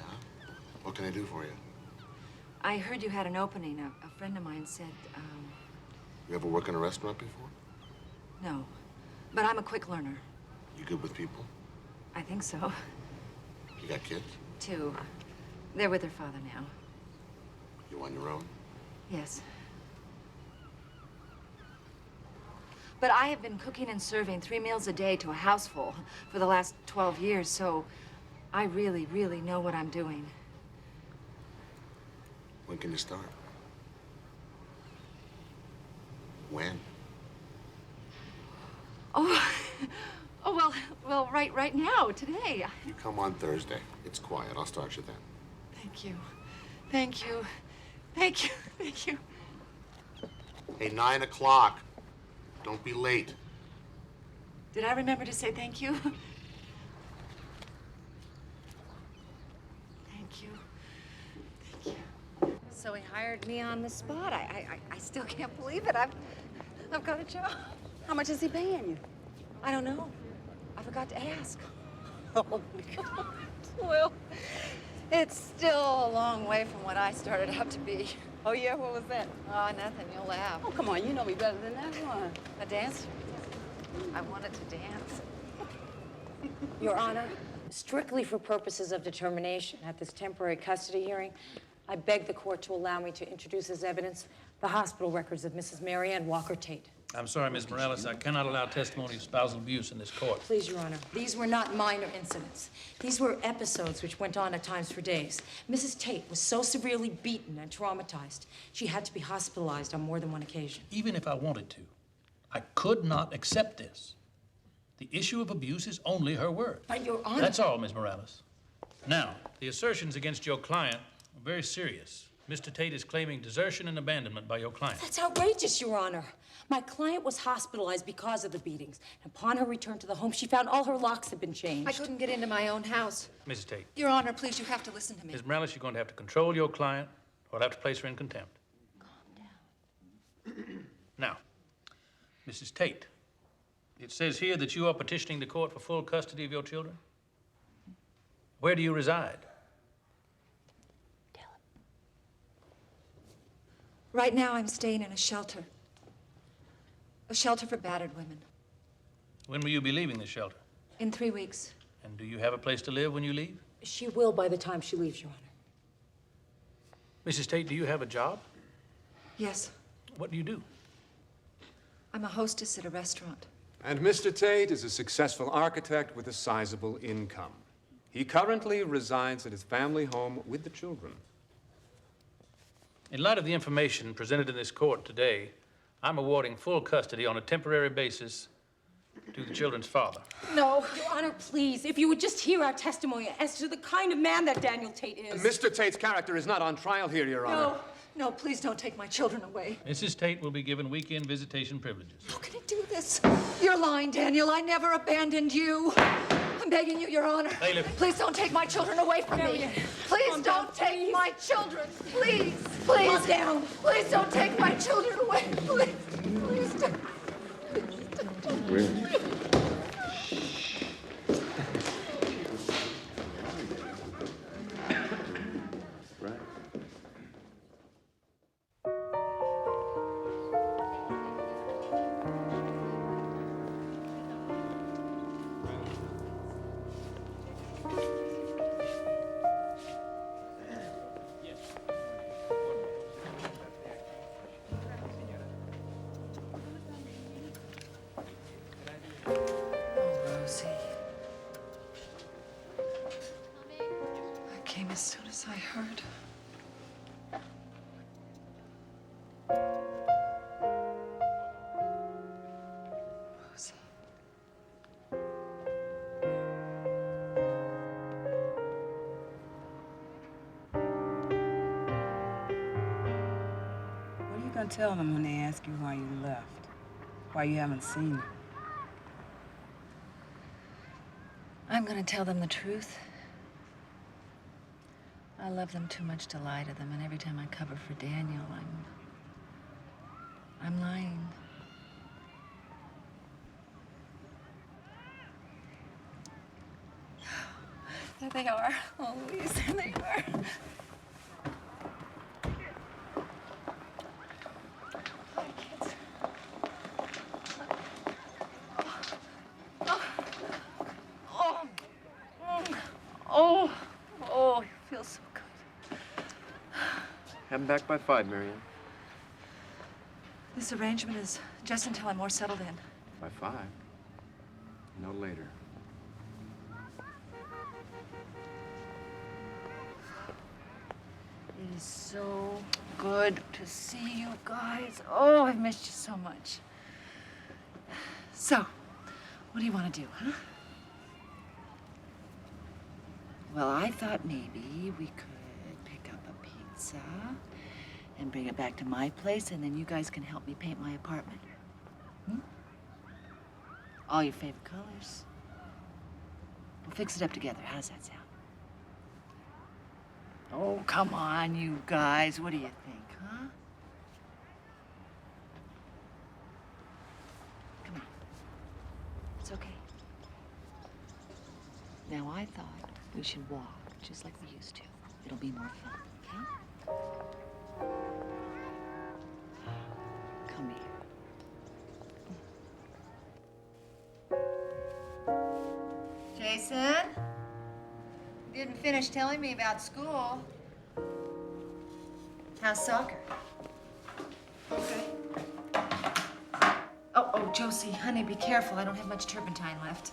What can I do for you? I heard you had an opening. A friend of mine said, You ever work in a restaurant before? no. But I'm a quick learner. You good with people? I think so. You got kids? 2. They're with their father now. You on your own? Yes. But I have been cooking and serving 3 meals a day to a house full for the last 12 years, so I really, really know what I'm doing. When can you start? When? Oh, well, right now, today. You come on Thursday. It's quiet. I'll start you then. Thank you. Thank you. Thank you. Thank you. Hey, 9 o'clock. Don't be late. Did I remember to say thank you? Thank you. Thank you. So he hired me on the spot. I still can't believe it. I've got a job. How much is he paying you? I don't know. I forgot to ask. Oh, my God. Well, it's still a long way from what I started out to be. Oh, yeah? What was that? Oh, nothing. You'll laugh. Oh, come on. You know me better than that one. A dance? I wanted to dance. Your Honor, strictly for purposes of determination at this temporary custody hearing, I beg the court to allow me to introduce as evidence the hospital records of Mrs. Maryanne Walker-Tate. I'm sorry, Ms. Morales. I cannot allow testimony of spousal abuse in this court. Please, Your Honor. These were not minor incidents. These were episodes which went on at times for days. Mrs. Tate was so severely beaten and traumatized, she had to be hospitalized on more than one occasion. Even if I wanted to, I could not accept this. The issue of abuse is only her word. But, Your Honor... That's all, Ms. Morales. Now, the assertions against your client are very serious. Mr. Tate is claiming desertion and abandonment by your client. That's outrageous, Your Honor. My client was hospitalized because of the beatings. Upon her return to the home, she found all her locks had been changed. I couldn't get into my own house. Mrs. Tate. Your Honor, please, you have to listen to me. Ms. Morales, you're going to have to control your client, or I'll have to place her in contempt. Calm down. Now, Mrs. Tate, it says here that you are petitioning the court for full custody of your children. Where do you reside? Right now, I'm staying in a shelter. A shelter for battered women. When will you be leaving the shelter? In 3 weeks. And do you have a place to live when you leave? She will by the time she leaves, Your Honor. Mrs. Tate, do you have a job? Yes. What do you do? I'm a hostess at a restaurant. And Mr. Tate is a successful architect with a sizable income. He currently resides at his family home with the children. In light of the information presented in this court today, I'm awarding full custody on a temporary basis to the children's father. No, Your Honor, please, if you would just hear our testimony as to the kind of man that Daniel Tate is. Mr. Tate's character is not on trial here, Your Honor. No, please don't take my children away. Mrs. Tate will be given weekend visitation privileges. How can I do this? You're lying, Daniel. I never abandoned you. I'm begging you, Your Honor. Bailiff. Please don't take my children away from me. Please don't take my children. Please, please. Calm down. Please don't take my children away. Please, please don't. Really? as soon as I heard. What are you gonna tell them when they ask you why you left? Why you haven't seen them? I'm gonna tell them the truth. I love them too much to lie to them, and every time I cover for Daniel, I'm lying. There they are. Oh, Louise, there they are. Hi, kids. Oh, it feels so good. Have him back by 5, Maryanne. This arrangement is just until I'm more settled in. By 5? No later. It is so good to see you guys. Oh, I've missed you so much. So, what do you want to do, huh? Well, I thought maybe we could pick up a pizza and bring it back to my place, and then you guys can help me paint my apartment. Hmm? All your favorite colors. We'll fix it up together. How does that sound? Oh, come on, you guys. What do you think, huh? Come on. It's okay. Now, I thought we should walk, just like we used to. It'll be more fun, okay? Come here. Jason? You didn't finish telling me about school. How's soccer? Okay. Oh, Josie, honey, be careful. I don't have much turpentine left.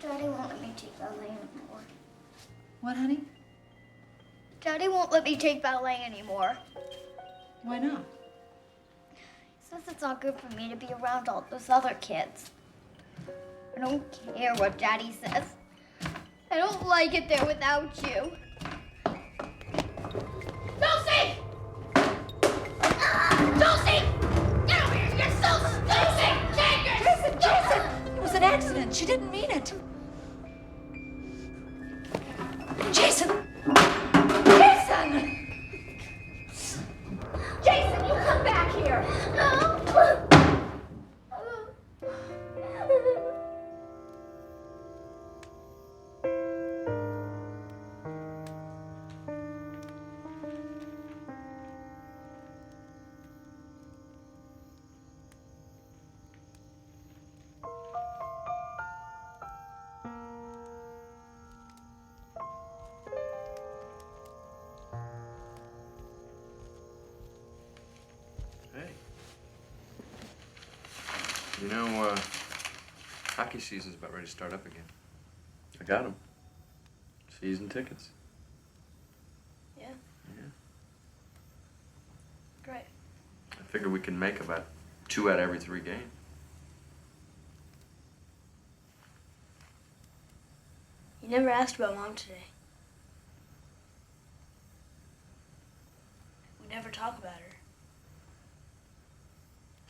Daddy won't let me take ballet anymore. What, honey? Daddy won't let me take ballet anymore. Why not? He says it's not good for me to be around all those other kids. I don't care what Daddy says. I don't like it there without you. Dulcie! Dulcie! Get over here! You're so stupid! Jason! It was an accident. She didn't mean it. Jason! Jason! Jason, you come back here! No! You know, hockey season's about ready to start up again. I got them. Season tickets. Yeah. Yeah. Great. I figure we can make about 2 out of every 3 games. You never asked about Mom today. We never talk about her.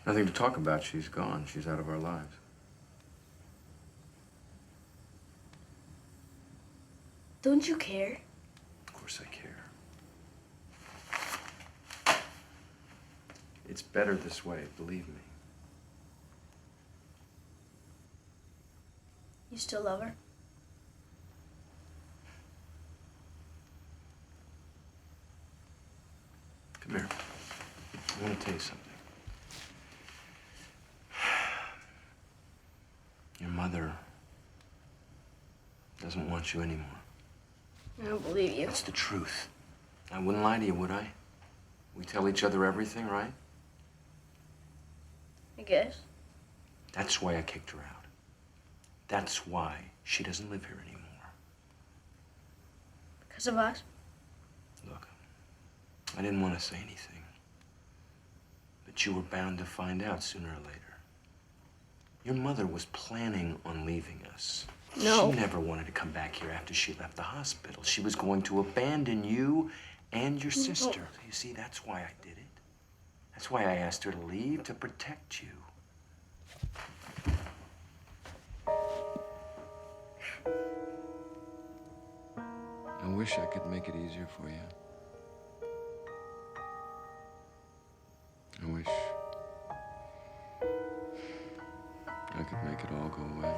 Nothing to talk about. She's gone. She's out of our lives. Don't you care? Of course I care. It's better this way, believe me. You still love her? Come here. I want to tell you something. Your mother doesn't want you anymore. I don't believe you. That's the truth. I wouldn't lie to you, would I? We tell each other everything, right? I guess. That's why I kicked her out. That's why she doesn't live here anymore. Because of us? I didn't want to say anything. But you were bound to find out sooner or later. Your mother was planning on leaving us. No. She never wanted to come back here after she left the hospital. She was going to abandon you and your sister. So you see, that's why I did it. That's why I asked her to leave, to protect you. I wish I could make it easier for you. I wish I could make it all go away.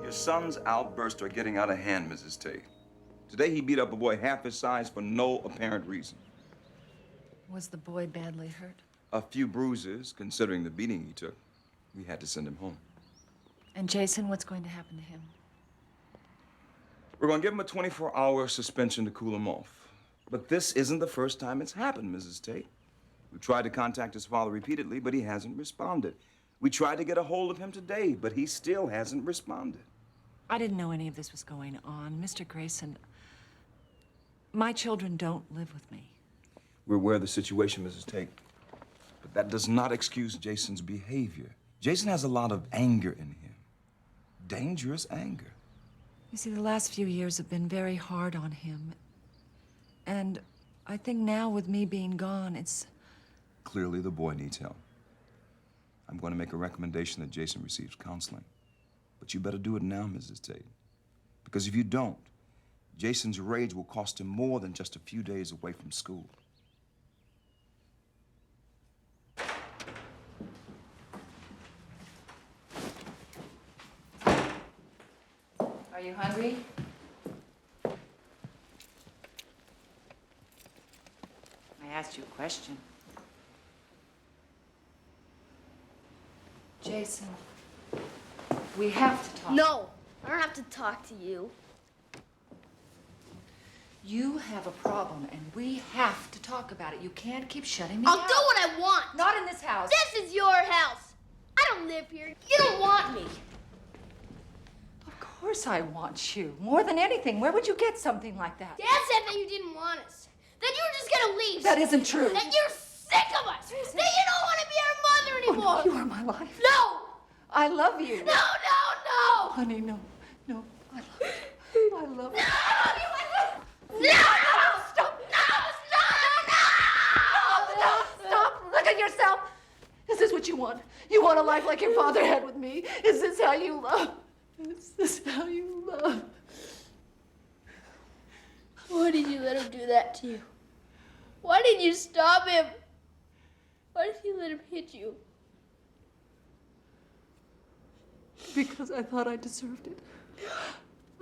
Your son's outbursts are getting out of hand, Mrs. Tate. Today he beat up a boy half his size for no apparent reason. Was the boy badly hurt? A few bruises, considering the beating he took. We had to send him home. And Jason, what's going to happen to him? We're going to give him a 24-hour suspension to cool him off. But this isn't the first time it's happened, Mrs. Tate. We tried to contact his father repeatedly, but he hasn't responded. We tried to get a hold of him today, but he still hasn't responded. I didn't know any of this was going on. Mr. Grayson, my children don't live with me. We're aware of the situation, Mrs. Tate. But that does not excuse Jason's behavior. Jason has a lot of anger in him. Dangerous anger. You see, the last few years have been very hard on him. And I think now, with me being gone, it's... Clearly, the boy needs help. I'm going to make a recommendation that Jason receives counseling. But you better do it now, Mrs. Tate. Because if you don't, Jason's rage will cost him more than just a few days away from school. Are you hungry? I asked you a question. Jason, we have to talk. No, I don't have to talk to you. You have a problem, and we have to talk about it. You can't keep shutting me I'll out. do what I want. Not in this house. This is your house. I don't live here. You don't want me. Of course I want you. More than anything. Where would you get something like that? Dad said that you didn't want us. That you were just gonna leave. That isn't true. That you're sick of us. That you don't want to be our mother anymore. Oh, no, you are my life. No. I love you. No, no, no. Honey, no. No. I love you. I love you. No! Stop! No! Stop! Look at yourself. Is this what you want? You want a life like your father had with me? Is this how you love? Is this how you love? Why did you let him do that to you? Why did you stop him? Why did you let him hit you? Because I thought I deserved it.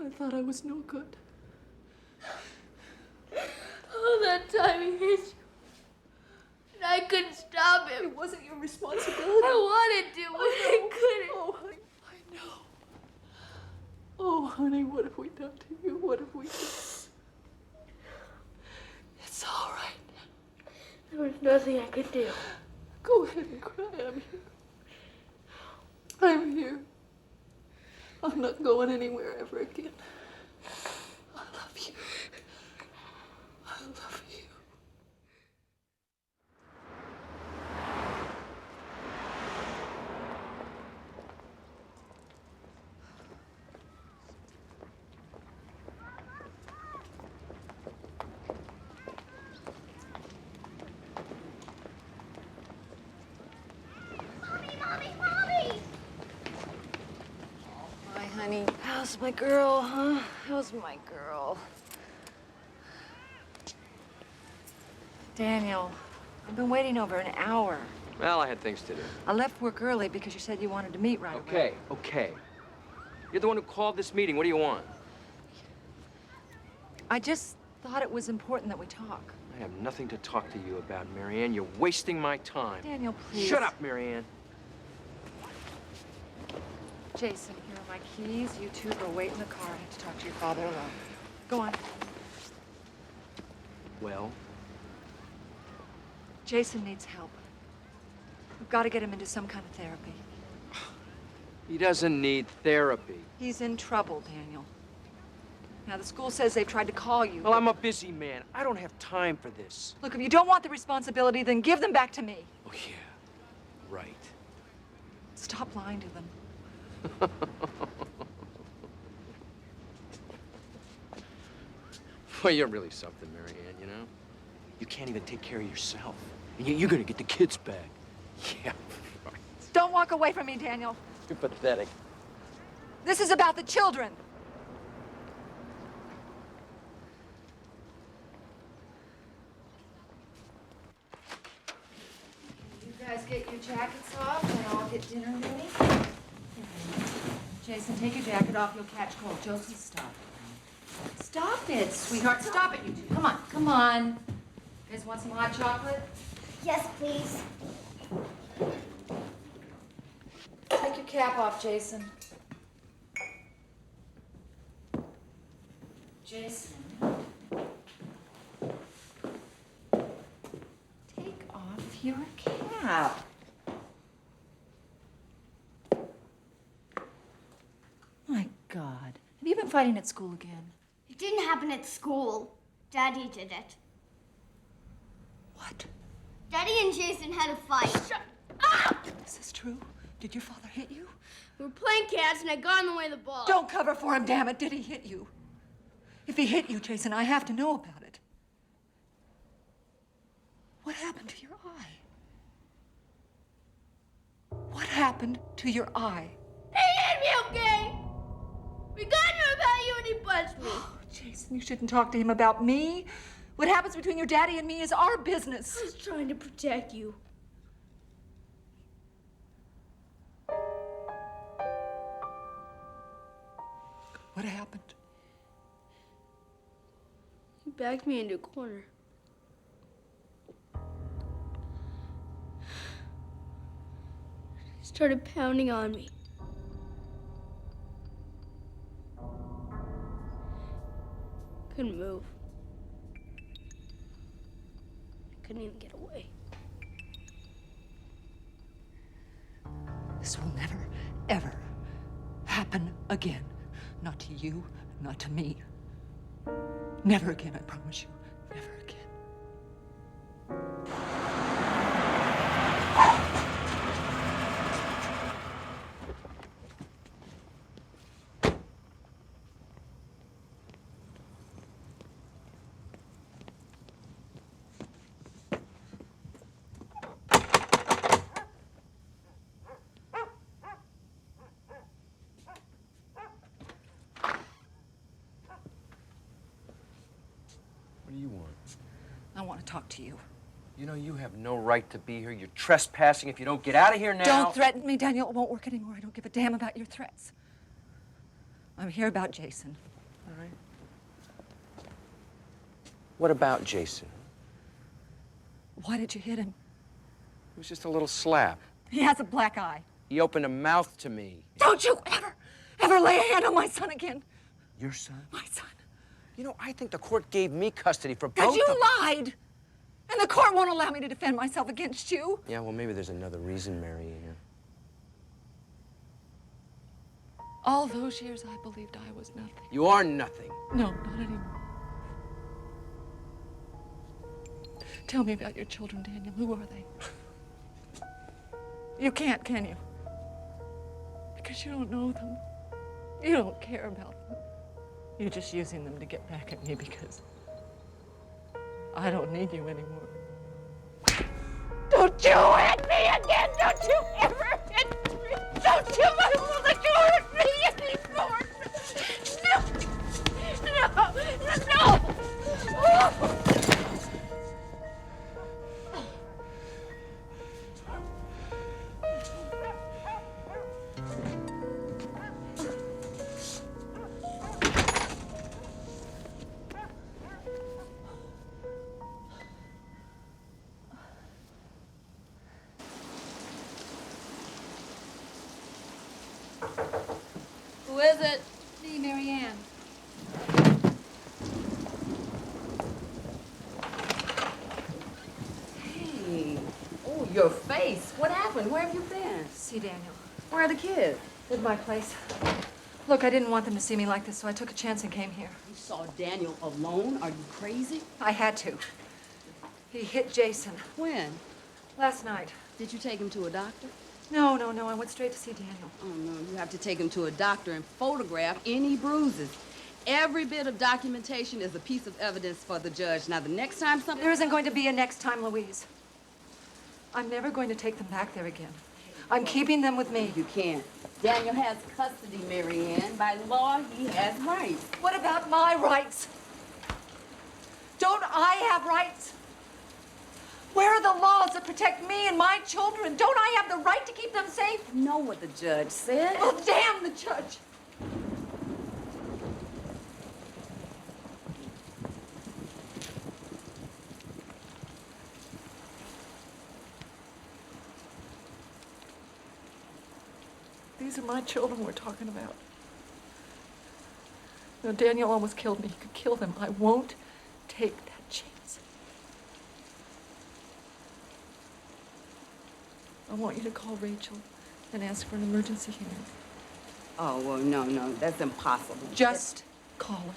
I thought I was no good. All that time he hit you. And I couldn't stop him. It wasn't your responsibility. I wanted to, but I couldn't. Oh, honey, I know. Oh, honey, what have we done to you? What have we done? It's all right. There was nothing I could do. Go ahead and cry. I'm here. I'm here. I'm not going anywhere ever again. I love you. I love you. Honey, how's my girl, huh? How's my girl? Daniel, I've been waiting over an hour. Well, I had things to do. I left work early because you said you wanted to meet right away. Okay. You're the one who called this meeting. What do you want? I just thought it was important that we talk. I have nothing to talk to you about, Maryanne. You're wasting my time. Daniel, please. Shut up, Maryanne. Jason, here are my keys. You two go wait in the car. I have to talk to your father alone. Go on. Well, Jason needs help. We've got to get him into some kind of therapy. He doesn't need therapy. He's in trouble, Daniel. Now, the school says they've tried to call you. Well, I'm a busy man. I don't have time for this. Look, if you don't want the responsibility, then give them back to me. Oh, yeah. Right. Stop lying to them. Well, you're really something, Maryanne, you know? You can't even take care of yourself. And you're gonna get the kids back. Yeah, right. Don't walk away from me, Daniel. You're pathetic. This is about the children. You guys get your jackets off and I'll get dinner ready. Jason, take your jacket off. You'll catch cold. Josie, stop. Stop it, sweetheart. Stop it, you two. Come on, come on. You guys want some hot chocolate? Yes, please. Take your cap off, Jason. Jason. Take off your cap. My God. Have you been fighting at school again? It didn't happen at school. Daddy did it. What? Daddy and Jason had a fight. Is this true? Did your father hit you? We were playing cats and I got in the way of the ball. Don't cover for him, damn it. Did he hit you? If he hit you, Jason, I have to know about it. What happened to your eye? What happened to your eye? He hit me, okay? We got him about you and he punched me. Oh, Jason, you shouldn't talk to him about me. What happens between your daddy and me is our business. I was trying to protect you. What happened? He backed me into a corner. He started pounding on me. Couldn't move. Couldn't even get away. This will never, ever happen again. Not to you, not to me. Never again, I promise you. Never again. What do you want? I want to talk to you. You know, you have no right to be here. You're trespassing if you don't get out of here now. Don't threaten me, Daniel. It won't work anymore. I don't give a damn about your threats. I'm here about Jason. All right. What about Jason? Why did you hit him? It was just a little slap. He has a black eye. He opened a mouth to me. Don't you ever lay a hand on my son again. Your son? My son. You know, I think the court gave me custody for both Because you of them. lied. And the court won't allow me to defend myself against you. Yeah, well, maybe there's another reason, Maryanne. All those years I believed I was nothing. You are nothing. No, not anymore. Tell me about your children, Daniel. Who are they? You can't, can you? Because you don't know them. You don't care about them. You're just using them to get back at me because I don't need you anymore. Don't you hit me again! Don't you ever hit me! Don't you ever let you hurt me anymore! No! Who is it? Me, Maryanne. Hey, your face. What happened? Where have you been? See Daniel. Where are the kids? At my place. Look, I didn't want them to see me like this, so I took a chance and came here. You saw Daniel alone? Are you crazy? I had to. He hit Jason. When? Last night. Did you take him to a doctor? No. I went straight to see Daniel. Oh, no. You have to take him to a doctor and photograph any bruises. Every bit of documentation is a piece of evidence for the judge. Now, the next time something... There isn't going to be a next time, Louise. I'm never going to take them back there again. I'm keeping them with me. You can't. Daniel has custody, Maryanne. By law, he has rights. What about my rights? Don't I have rights? Where are the laws that protect me and my children? Don't I have the right to keep them safe? You know what the judge said. Well, damn the judge. These are my children we're talking about. You know, Daniel almost killed me. He could kill them. I won't take that chance. I want you to call Rachel and ask for an emergency hearing. Oh, well, no. That's impossible. Just call her.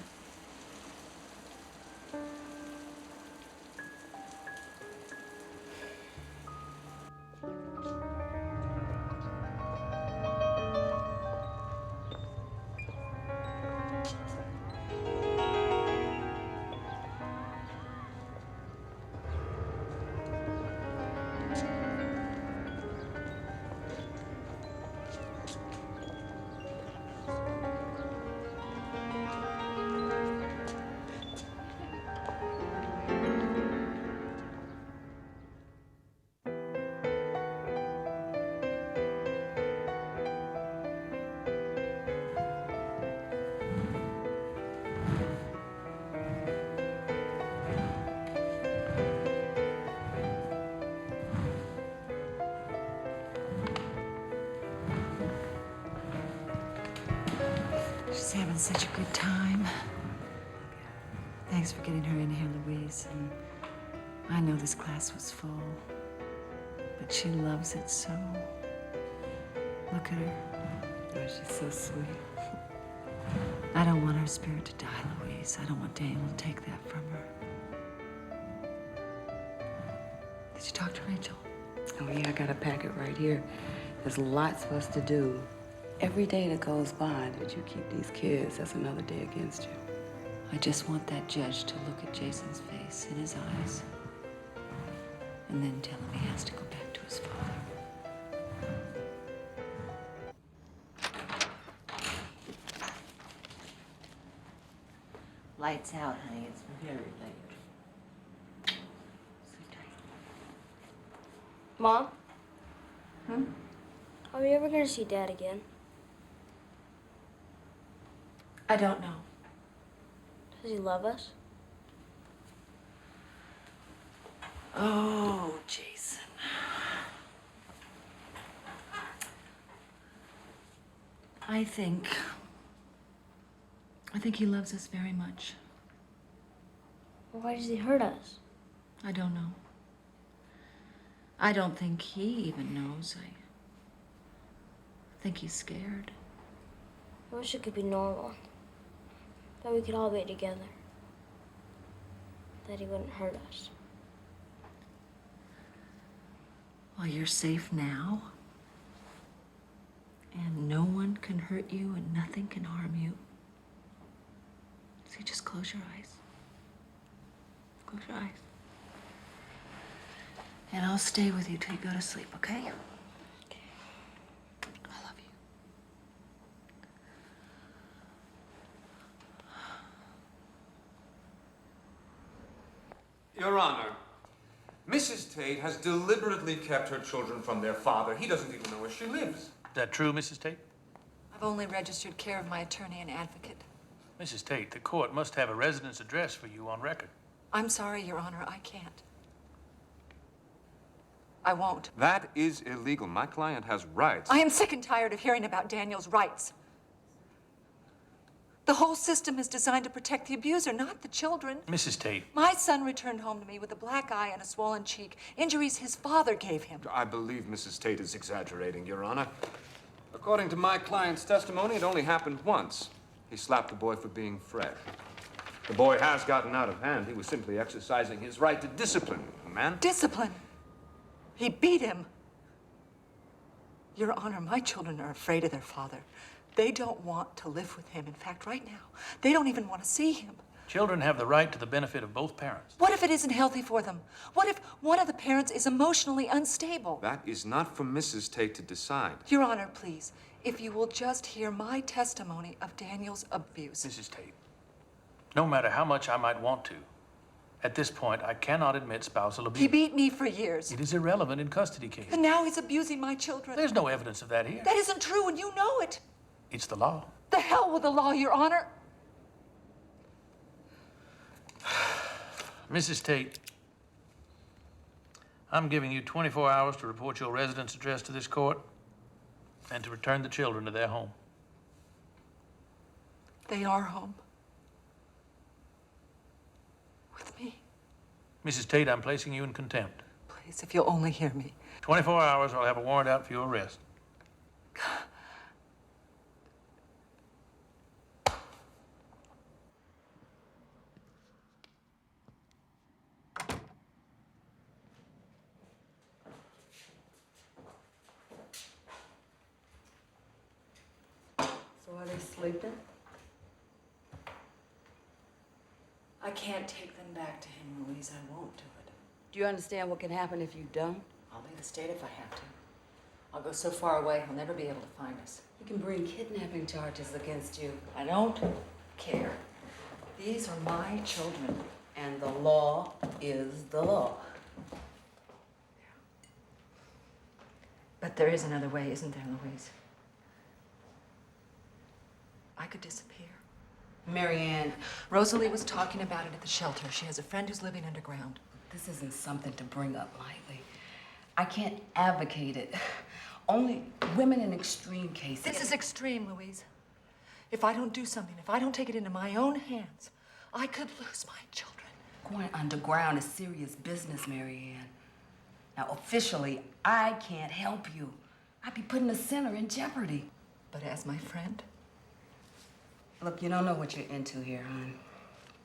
She's having such a good time. Thanks for getting her in here, Louise. And I know this class was full, but she loves it so. Look at her. Oh, she's so sweet. I don't want her spirit to die, Louise. I don't want Daniel to take that from her. Did you talk to Rachel? Oh, yeah, I got a packet right here. There's lots for us to do. Every day that goes by that you keep these kids, that's another day against you. I just want that judge to look at Jason's face in his eyes and then tell him he has to go back to his father. Lights out, honey. It's very late. Sleep tight. Mom? Are we ever gonna see Dad again? I don't know. Does he love us? Oh, Jason. I think he loves us very much. Why does he hurt us? I don't know. I don't think he even knows. I think he's scared. I wish it could be normal. That we could all be together. That he wouldn't hurt us. Well, you're safe now. And no one can hurt you and nothing can harm you. So you just close your eyes. Close your eyes. And I'll stay with you till you go to sleep, okay? I love you. Your Honor, Mrs. Tate has deliberately kept her children from their father. He doesn't even know where she lives. Is that true, Mrs. Tate? I've only registered care of my attorney and advocate. Mrs. Tate, the court must have a residence address for you on record. I'm sorry, Your Honor, I can't. I won't. That is illegal. My client has rights. I am sick and tired of hearing about Daniel's rights. The whole system is designed to protect the abuser, not the children. Mrs. Tate. My son returned home to me with a black eye and a swollen cheek, injuries his father gave him. I believe Mrs. Tate is exaggerating, Your Honor. According to my client's testimony, it only happened once. He slapped the boy for being fresh. The boy has gotten out of hand. He was simply exercising his right to discipline the man. Discipline? He beat him. Your Honor, my children are afraid of their father. They don't want to live with him. In fact, right now, they don't even want to see him. Children have the right to the benefit of both parents. What if it isn't healthy for them? What if one of the parents is emotionally unstable? That is not for Mrs. Tate to decide. Your Honor, please, if you will just hear my testimony of Daniel's abuse. Mrs. Tate, no matter how much I might want to, at this point, I cannot admit spousal abuse. He beat me for years. It is irrelevant in custody cases. And now he's abusing my children. There's no evidence of that here. That isn't true, and you know it. It's the law. The hell with the law, Your Honor. Mrs. Tate, I'm giving you 24 hours to report your residence address to this court and to return the children to their home. They are home. With me. Mrs. Tate, I'm placing you in contempt. Please, if you'll only hear me. 24 hours, or I'll have a warrant out for your arrest. So are they sleeping? I can't take them back to him, Louise. I won't do it. Do you understand what can happen if you don't? I'll leave the state if I have to. I'll go so far away, he'll never be able to find us. You can bring kidnapping charges against you. I don't care. These are my children. And the law is the law. But there is another way, isn't there, Louise? I could disappear. Maryanne, Rosalie was talking about it at the shelter. She has a friend who's living underground. this isn't something to bring up lightly. I can't advocate it. Only women in extreme cases. This is extreme, Louise. If I don't do something, if I don't take it into my own hands, I could lose my children. Going underground is serious business, Maryanne. Now, officially, I can't help you. I'd be putting the center in jeopardy. But as my friend? Look, you don't know what you're into here, hon.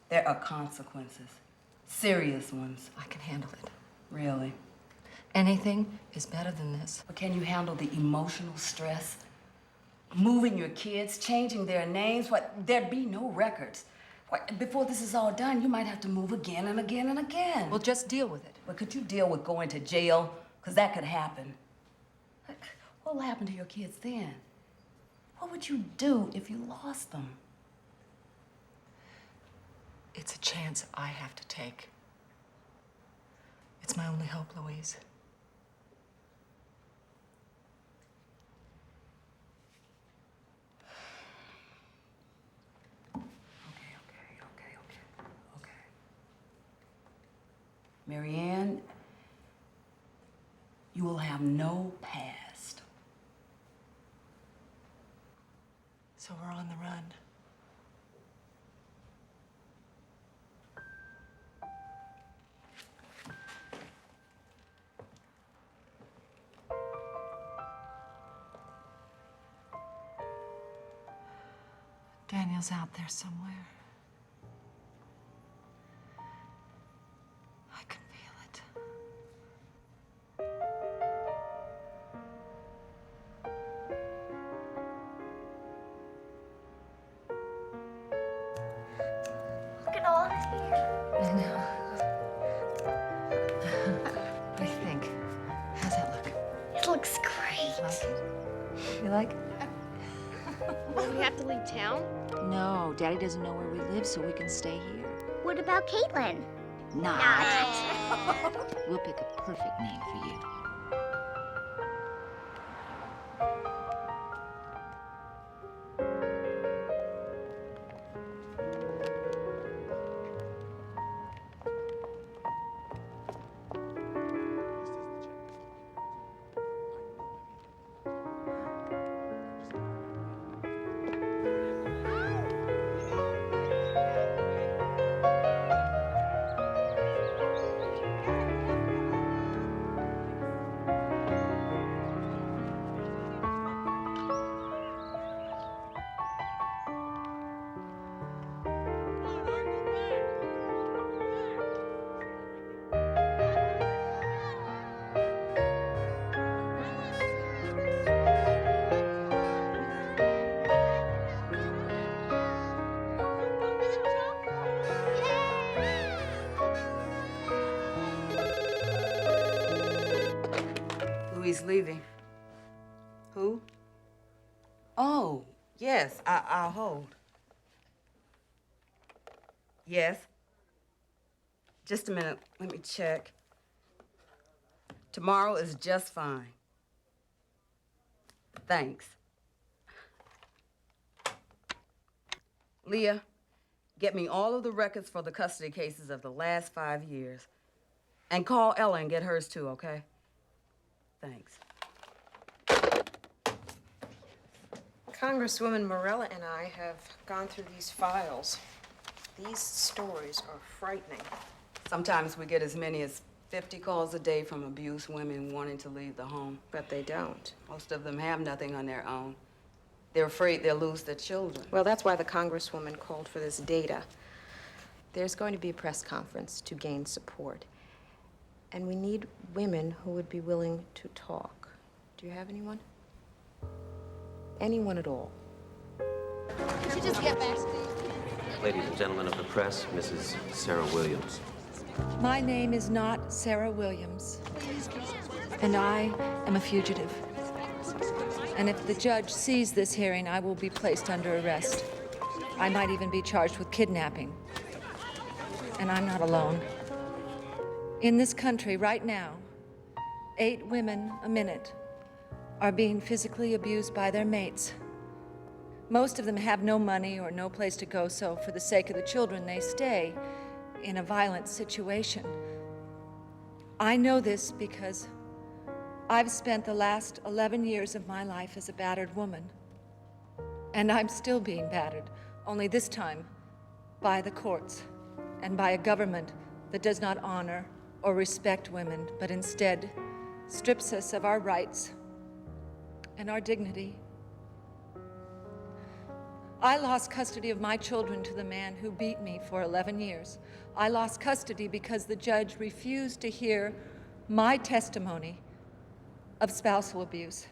There are consequences. Serious ones. I can handle it. Really? Anything is better than this. But can you handle the emotional stress? Moving your kids, changing their names, there'd be no records. Before this is all done, you might have to move again and again and again. Well, just deal with it. But could you deal with going to jail? Because that could happen. What will happen to your kids then? What would you do if you lost them? It's a chance I have to take. It's my only hope, Louise. Maryanne, you will have no past. So we're on the run. Daniel's out there somewhere. I can feel it. Look at all this here. I know. What do you think? How's that look? It looks great. Like it? You like it? Do we have to leave town? No, Daddy doesn't know where we live, so we can stay here. What about Caitlin? Not. We'll pick a perfect name for you. Louise leaving. Who? Oh, yes, I'll hold. Yes. Just a minute, let me check. Tomorrow is just fine. Thanks. Leah, get me all of the records for the custody cases of the last 5 years. And call Ella and get hers too, okay? Thanks. Congresswoman Morella and I have gone through these files. These stories are frightening. Sometimes we get as many as 50 calls a day from abused women wanting to leave the home. But they don't. Most of them have nothing on their own. They're afraid they'll lose their children. Well, that's why the Congresswoman called for this data. There's going to be a press conference to gain support. And we need women who would be willing to talk. Do you have anyone? Anyone at all? You should just get back. Ladies and gentlemen of the press, Mrs. Sarah Williams. My name is not Sarah Williams, and I am a fugitive. And if the judge sees this hearing, I will be placed under arrest. I might even be charged with kidnapping. And I'm not alone. In this country right now, 8 women a minute are being physically abused by their mates. Most of them have no money or no place to go, so for the sake of the children, they stay in a violent situation. I know this because I've spent the last 11 years of my life as a battered woman. And I'm still being battered, only this time by the courts and by a government that does not honor or respect women, but instead strips us of our rights and our dignity. I lost custody of my children to the man who beat me for 11 years. I lost custody because the judge refused to hear my testimony of spousal abuse.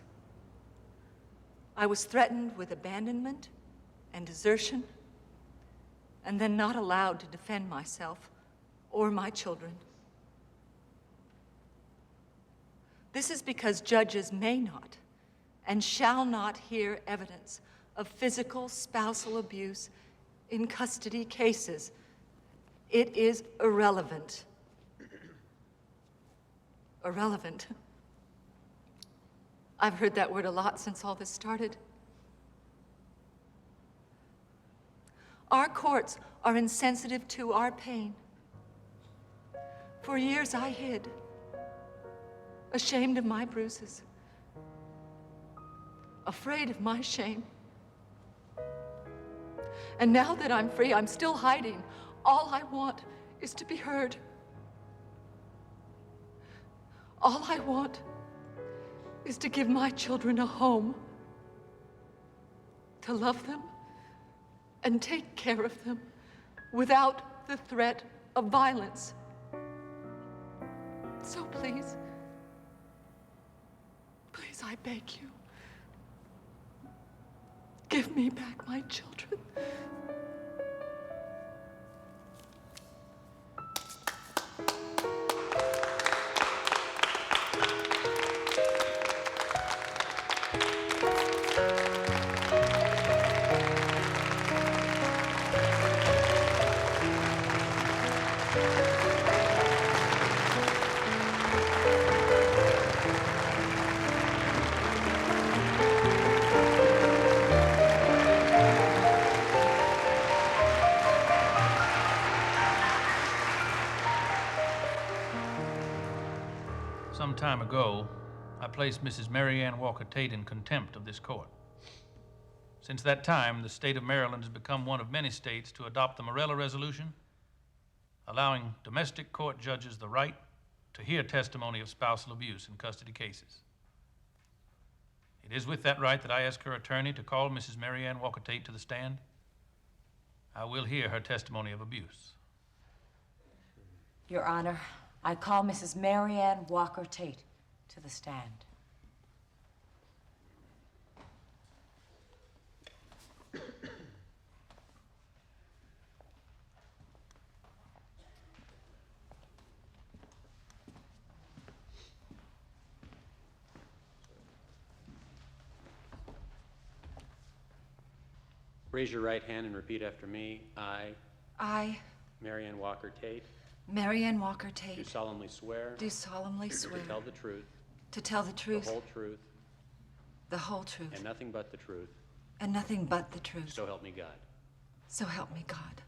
I was threatened with abandonment and desertion, and then not allowed to defend myself or my children. This is because judges may not and shall not hear evidence of physical spousal abuse in custody cases. It is irrelevant. Irrelevant. I've heard that word a lot since all this started. Our courts are insensitive to our pain. For years I hid, ashamed of my bruises, afraid of my shame. And now that I'm free, I'm still hiding. All I want is to be heard. All I want is to give my children a home, to love them and take care of them without the threat of violence. So please, please, I beg you, give me back my children. Some time ago, I placed Mrs. Maryanne Walker-Tate in contempt of this court. Since that time, the state of Maryland has become one of many states to adopt the Morella Resolution, allowing domestic court judges the right to hear testimony of spousal abuse in custody cases. It is with that right that I ask her attorney to call Mrs. Maryanne Walker-Tate to the stand. I will hear her testimony of abuse. Your Honor, I call Mrs. Maryanne Walker-Tate to the stand. Raise your right hand and repeat after me. I, Maryanne Walker-Tate, Maryanne Walker-Tate, do solemnly swear swear to tell the truth, the whole truth, the whole truth, and nothing but the truth. and nothing but the truth. So help me God. So help me God.